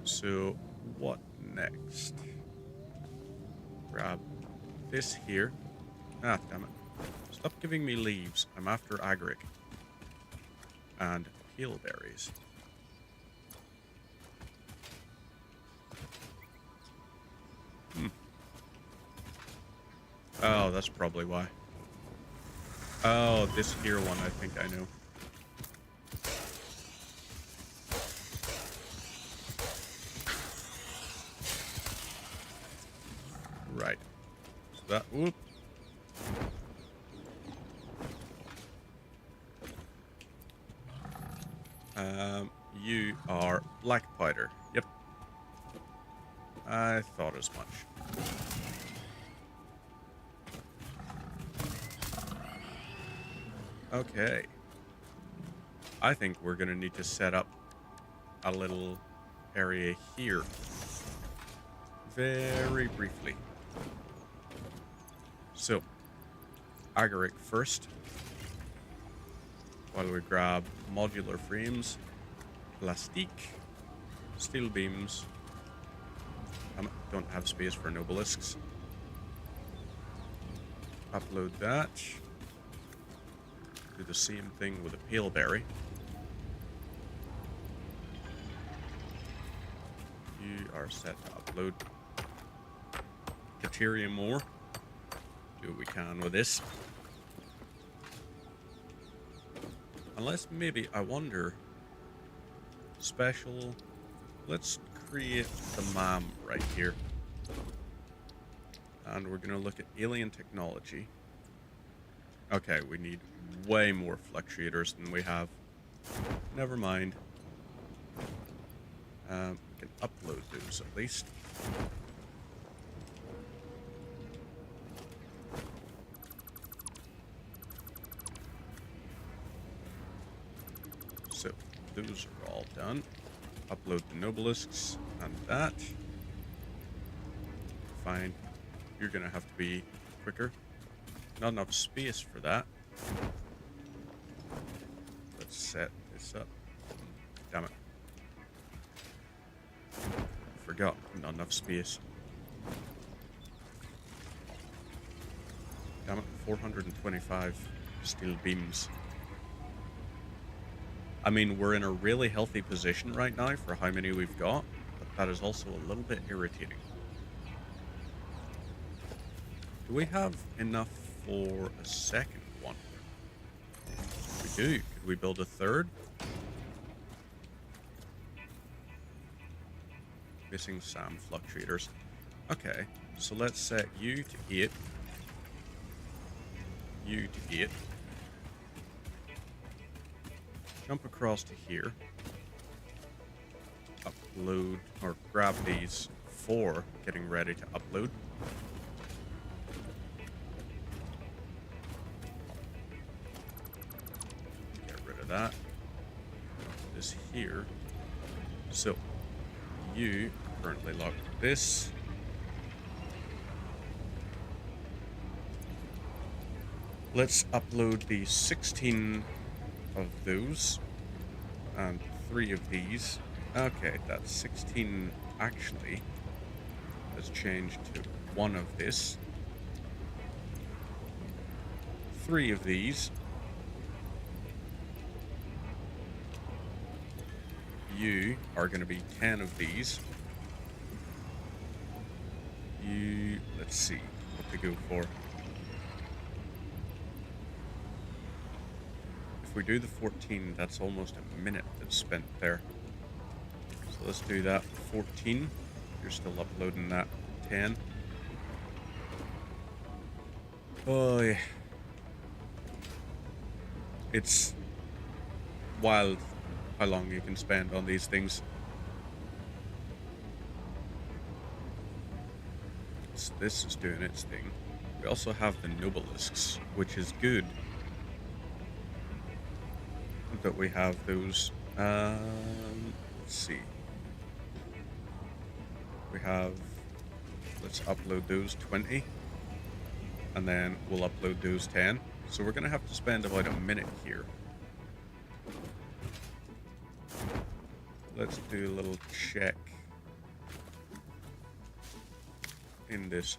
So what next? Grab this here. Ah, damn it. Stop giving me leaves. I'm after agaric. And peel berries. Oh, that's probably why. Oh, this here one, I think I know. Right. So that, whoop. You are black powder. Yep. I thought as much. Okay. I think we're going to need to set up a little area here. Very briefly. So, agaric first. While we grab modular frames, plastique, steel beams. I don't have space for nobelisks. Upload that. Do the same thing with a pale berry. You are set to upload. Caterium more. Do what we can with this. Unless maybe, I wonder, special, let's create the MAM right here. And we're going to look at alien technology. Okay, we need way more fluctuators than we have. Never mind. We can upload those at least. So, those are all done. Upload the nobelisks and that. Fine. You're going to have to be quicker. Not enough space for that. Let's set this up. Damn it. Forgot. Not enough space. Damn it. 425 steel beams. I mean, we're in a really healthy position right now for how many we've got, but that is also a little bit irritating. Do we have enough for a second one? We do. Could we build a third? Missing SAM fluctuators. Okay, so let's set you to 8. You to 8. Jump across to here. Upload, or grab these 4, getting ready to upload. Get rid of that. This here. So, you currently locked this. Let's upload the 16 of those and 3 of these. Okay, that 16 actually has changed to 1 of this. 3 of these. You are going to be 10 of these. You, let's see what to go for. If we do the 14, that's almost a minute that's spent there. So let's do that. 14. You're still uploading that. 10. Oh, yeah. It's wild how long you can spend on these things. So this is doing its thing. We also have the nobelisks, which is good that we have those. Let's see. We have, let's upload those 20, and then we'll upload those 10. So we're going to have to spend about a minute here. Let's do a little check in this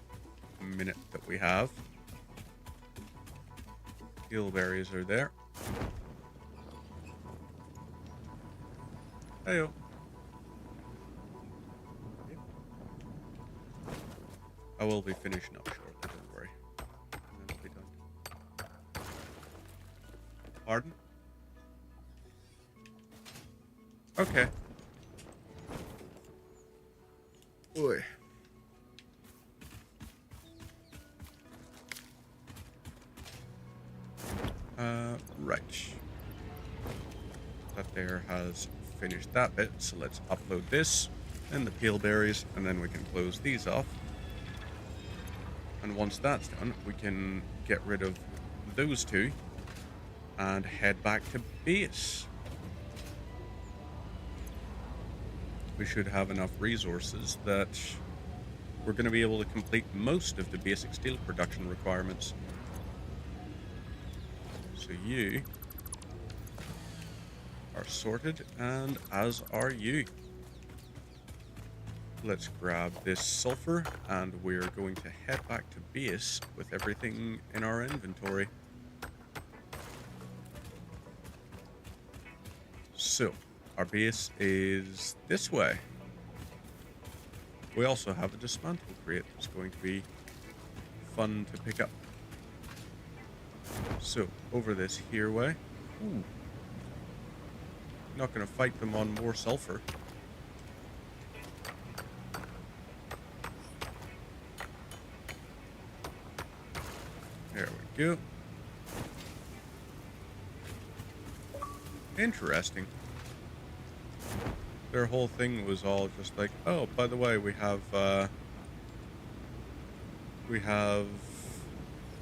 minute that we have. Eelberries are there. Heyo. I will be finishing up shortly, don't worry. And then I'll be done. Pardon? Okay. Boy. Right. That there has finished that bit, so let's upload this and the peelberries, and then we can close these off. And once that's done, we can get rid of those two and head back to base. We should have enough resources that we're going to be able to complete most of the basic steel production requirements. So you are sorted, and as are you. Let's grab this sulfur, and we're going to head back to base with everything in our inventory. So, our base is this way. We also have a dismantle crate that's going to be fun to pick up. So, over this here way. Ooh. Not going to fight them on more sulfur. There we go. Interesting. Their whole thing was all just like, oh, by the way, we have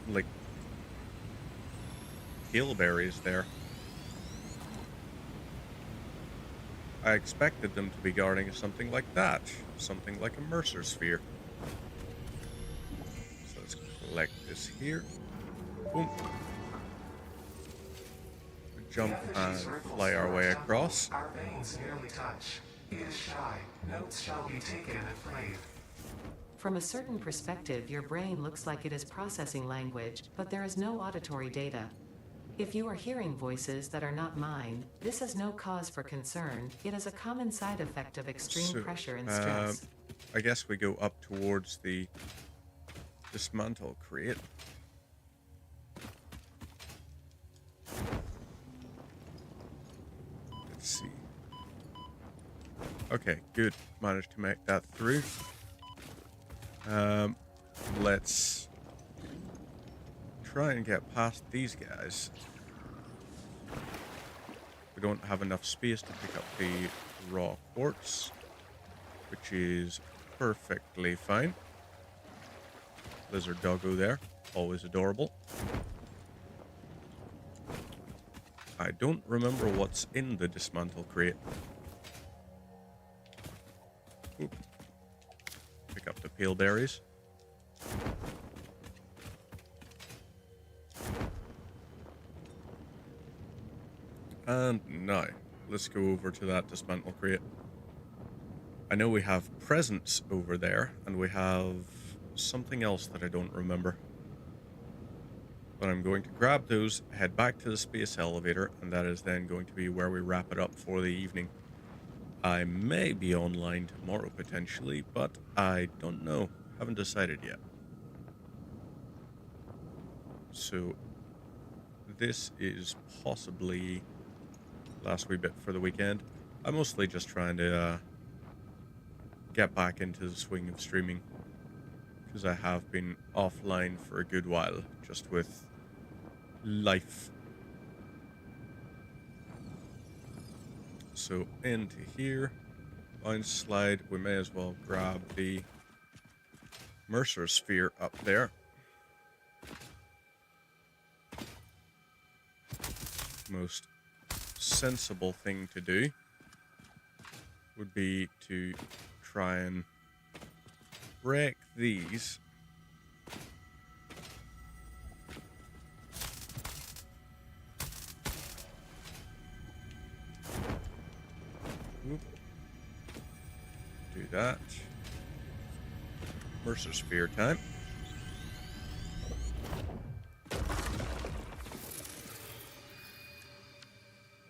like eelberries there. I expected them to be guarding something like that, something like a Mercer sphere. So let's collect this here. Boom. Jump and fly our way across. Our veins nearly touch. He is shy. Notes shall be taken and played. From a certain perspective, your brain looks like it is processing language, but there is no auditory data. If you are hearing voices that are not mine, this is no cause for concern. It is a common side effect of extreme pressure and stress. I guess we go up towards the dismantle crate. Let's see. Okay, good. Managed to make that through. Let's try and get past these guys. We don't have enough space to pick up the raw quartz, which is perfectly fine. Lizard doggo there, always adorable. I don't remember what's in the dismantle crate. Oop. Pick up the peelberries. And now, let's go over to that dismantle crate. I know we have presents over there, and we have something else that I don't remember. But I'm going to grab those, head back to the space elevator, and that is then going to be where we wrap it up for the evening. I may be online tomorrow potentially, but I don't know. Haven't decided yet. So this is possibly last wee bit for the weekend. I'm mostly just trying to get back into the swing of streaming, because I have been offline for a good while, just with life. So into here, line slide, we may as well grab the Mercer sphere up there. Most sensible thing to do would be to try and break these. Oop. Do that. Mercer Sphere time.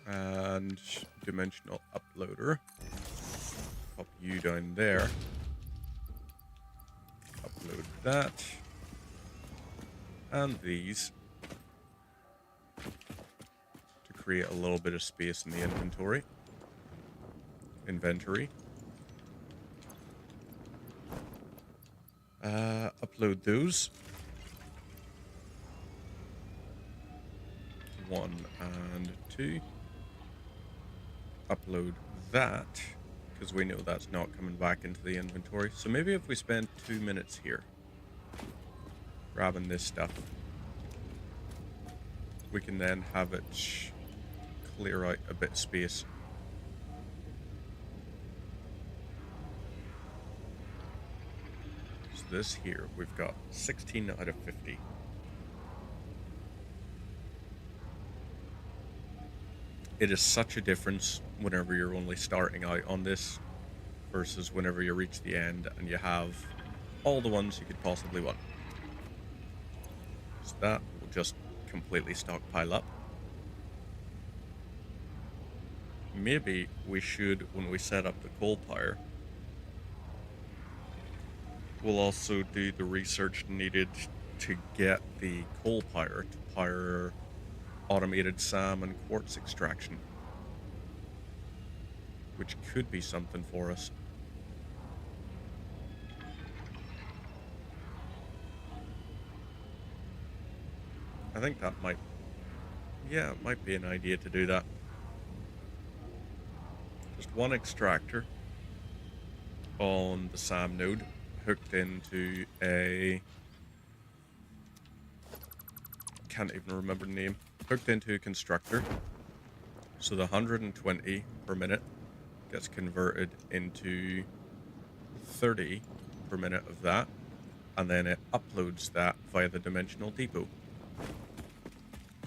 And dimensional uploader. Pop you down there. Upload that. And these. To create a little bit of space in the inventory. Upload those. 1 and 2. Upload that, because we know that's not coming back into the inventory. So maybe if we spend 2 minutes here grabbing this stuff, we can then have it clear out a bit of space. So this here, we've got 16 out of 50. It is such a difference whenever you're only starting out on this versus whenever you reach the end and you have all the ones you could possibly want. So that will just completely stockpile up. Maybe we should, when we set up the coal pyre, we'll also do the research needed to get the coal pyre to pyre automated SAM and quartz extraction, which could be something for us. I think that might, yeah, it might be an idea to do that. Just one extractor on the SAM node hooked into a, can't even remember the name, hooked into a constructor. So the 120 per minute gets converted into 30 per minute of that, and then it uploads that via the dimensional depot.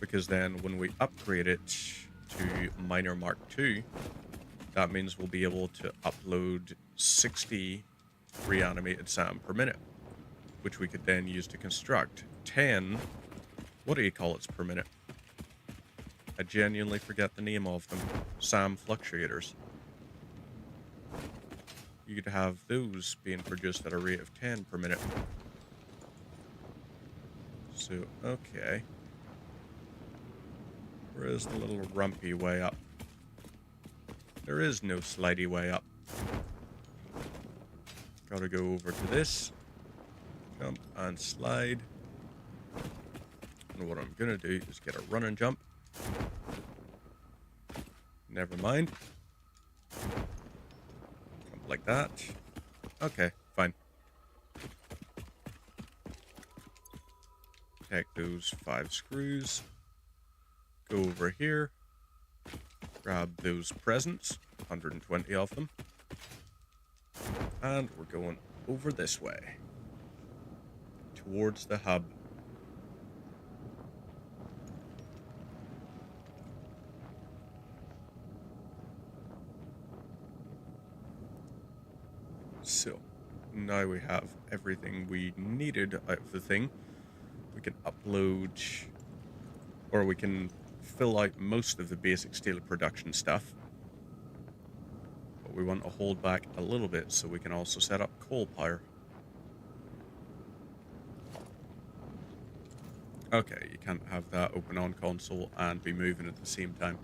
Because then when we upgrade it to Miner Mark II, that means we'll be able to upload 60 reanimated SAM per minute, which we could then use to construct 10, what do you call it per minute? I genuinely forget the name of them. SAM fluctuators. You could have those being produced at a rate of 10 per minute. So, okay. Where is the little rumpy way up? There is no slidey way up. Gotta go over to this. Jump and slide. And what I'm gonna do is get a run and jump. Never mind. Jump like that. Okay, fine. Take those 5 screws. Go over here. Grab those presents. 120 of them. And we're going over this way. Towards the hub. So, now we have everything we needed out of the thing. We can upload, or we can fill out most of the basic steel production stuff. But we want to hold back a little bit so we can also set up coal pyre. Okay, you can't have that open on console and be moving at the same time.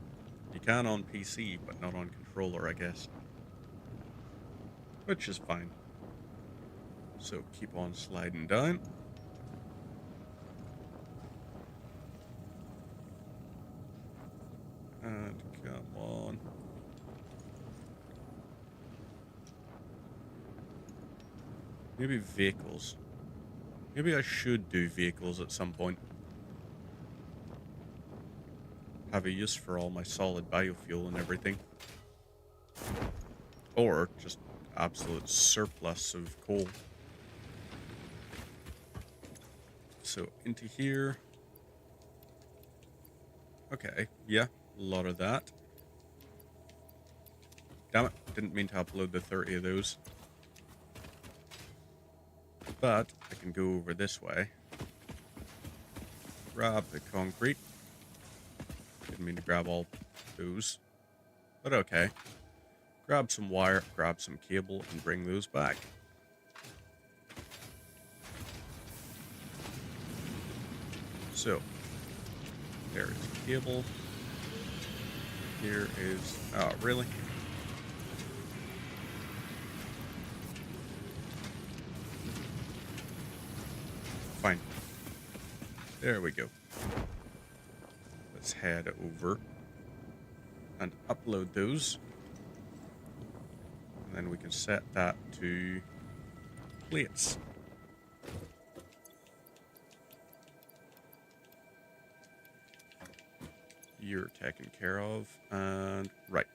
You can on PC, but not on controller, I guess. Which is fine. So keep on sliding down. And come on. Maybe vehicles. Maybe I should do vehicles at some point. Have a use for all my solid biofuel and everything. Or just absolute surplus of coal. So into here. Okay, yeah, a lot of that. Damn it, didn't mean to upload the 30 of those. But I can go over this way. Grab the concrete. Didn't mean to grab all those. But okay. Grab some wire, grab some cable, and bring those back. So, there is cable. Here is... Oh, really? Fine. There we go. Let's head over and upload those. And then we can set that to plates. You're taken care of. And right.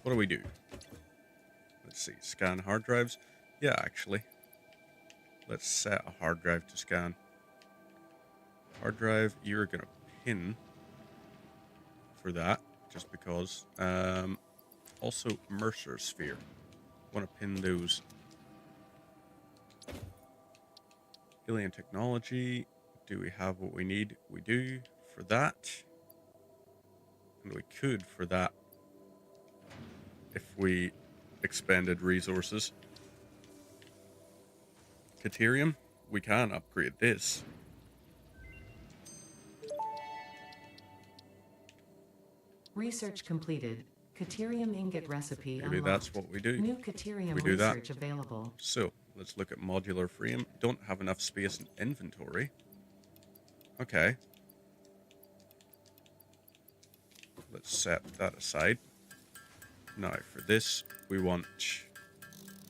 What do we do? Let's see. Scan hard drives. Yeah, actually. Let's set a hard drive to scan. Hard drive, you're going to pin for that, just because. Also, Mercer Sphere. Want to pin those. Alien technology. Do we have what we need? We do for that. And we could for that if we expended resources. Caterium, we can upgrade this. Research completed. Caterium ingot recipe Maybe unlocked. that's what we do. New Caterium We do that. research available. So, let's look at modular frame. Don't have enough space in inventory. Okay. Let's set that aside. Now, for this, we want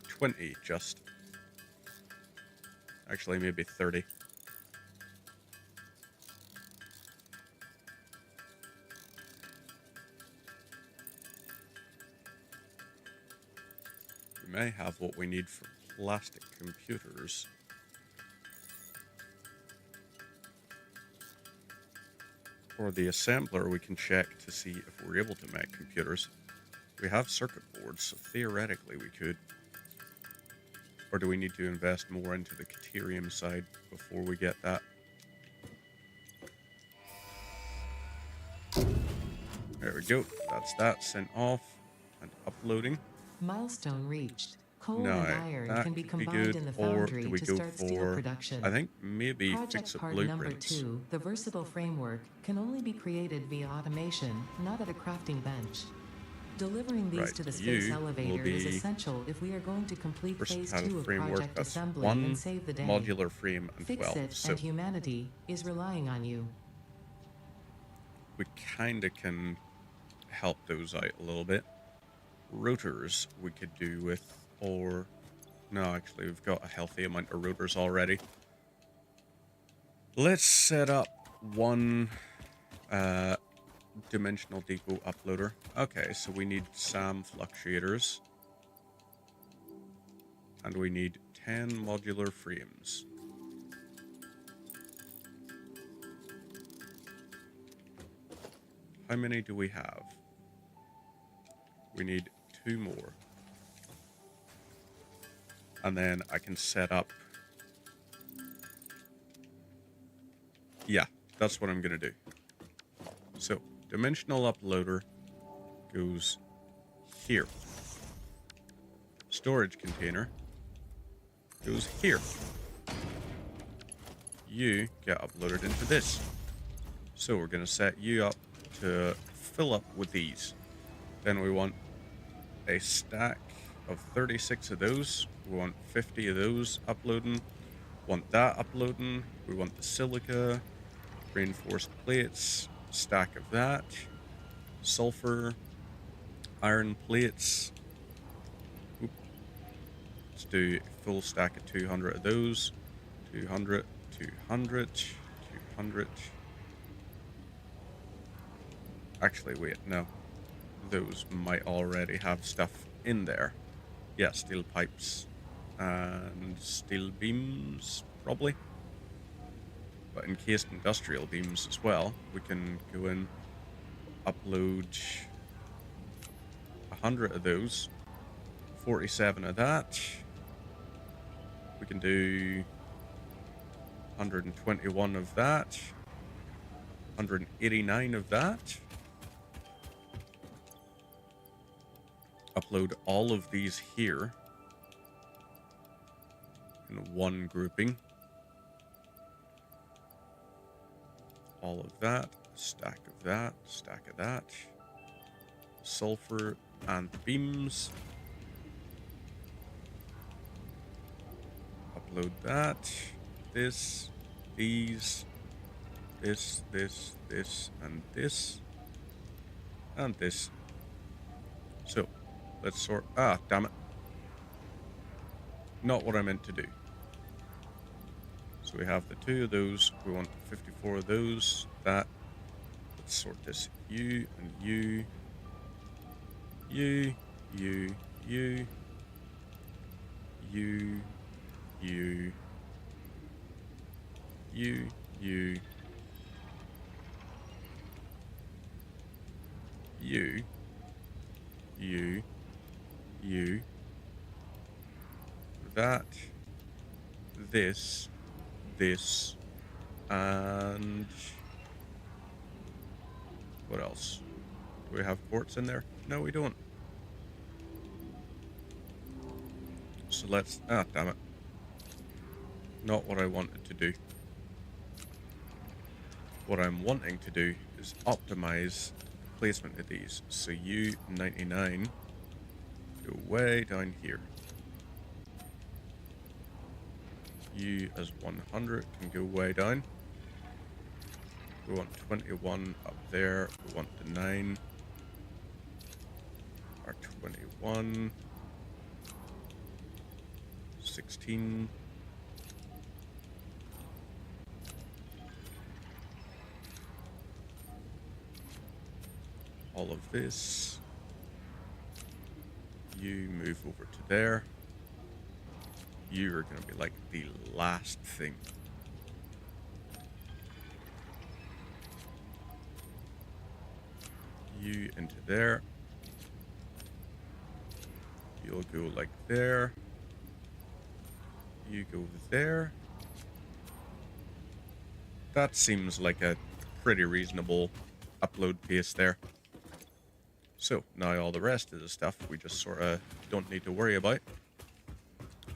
20 just. Actually, maybe 30. We may have what we need for plastic computers. For the assembler, we can check to see if we're able to make computers. We have circuit boards, so theoretically we could. Or do we need to invest more into the Caterium side before we get that? There we go. That's that sent off and uploading. Milestone reached. Coal No, and iron that can be could be combined good. in the Or foundry do we to go start steel for? production. I think maybe Project fix up part number blueprints. 2, the versatile framework, can only be created via automation, not at a crafting bench. Delivering these Right, to the space you will elevator is be essential if we are going to complete phase Versatile 2 of framework. project That's assembly one and save the day. modular frame and Fix 12. it, So and humanity is relying on you. we kind of can help those out a little bit. Rotors we could do with, or no, actually we've got a healthy amount of rotors already. Let's set up one dimensional depot uploader. Okay, so we need SAM fluctuators. And we need 10 modular frames. How many do we have? We need 2 more. And then I can set up... Yeah, that's what I'm going to do. So, dimensional uploader goes here. Storage container goes here. You get uploaded into this. So we're going to set you up to fill up with these. Then we want a stack of 36 of those. We want 50 of those uploading. Want that uploading. We want the silica, reinforced plates, stack of that, sulfur, iron plates. Oop. Let's do a full stack of 200 of those. 200, 200, 200. Actually, wait, no. Those might already have stuff in there. Yeah, steel pipes and steel beams, probably. But encased industrial beams as well. We can go in, upload 100 of those 47 of that. We can do 121 of that. 189 of that. Upload all of these here in one grouping. All of that, stack of that, stack of that. Sulfur and beams. Upload that. This, these, this, and this. And this. So, let's sort... Ah, damn it. Not what I meant to do. So we have the 2 of those. We want 54 of those. That. Let's sort this. You and you. You. You. You. You. You. You. You. You. You. You. That. This. This. And... what else? Do we have quartz in there? No, we don't. So let's... ah, damn it. Not what I wanted to do. What I'm wanting to do is optimize the placement of these. So U99 go way down here. U as 100 can go way down. We want 21 up there. We want the 9. Our 21. 16. All of this. You move over to there. You are going to be like the last thing. You into there. You'll go like there. You go there. That seems like a pretty reasonable upload pace there. So now all the rest of the stuff we just sort of don't need to worry about.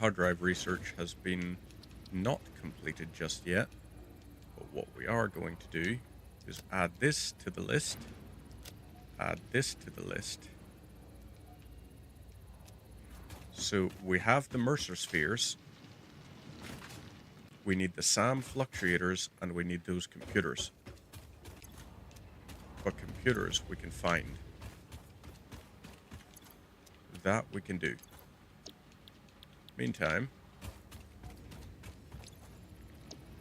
Hard drive research has been not completed just yet, but what we are going to do is add this to the list, add this to the list. So we have the Mercer spheres, we need the SAM fluctuators, and we need those computers. But computers we can find. That we can do. Meantime,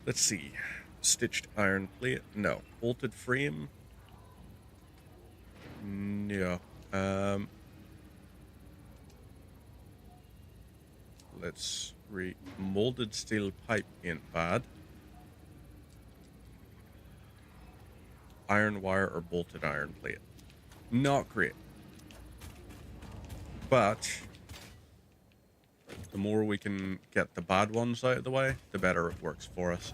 let's see. Stitched iron plate? No. Bolted frame? No. Let's molded steel pipe ain't bad. Iron wire or bolted iron plate? Not great. But the more we can get the bad ones out of the way, the better it works for us.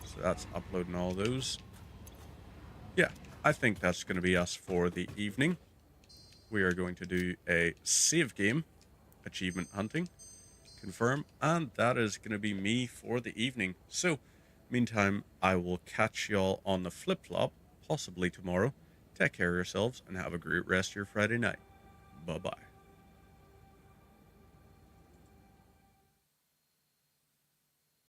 So that's uploading all those. Yeah, I think that's going to be us for the evening. We are going to do a save game, achievement hunting, confirm, and that is going to be me for the evening. So, meantime, I will catch y'all on the flip-flop, possibly tomorrow. Take care of yourselves and have a great rest of your Friday night. Bye-bye.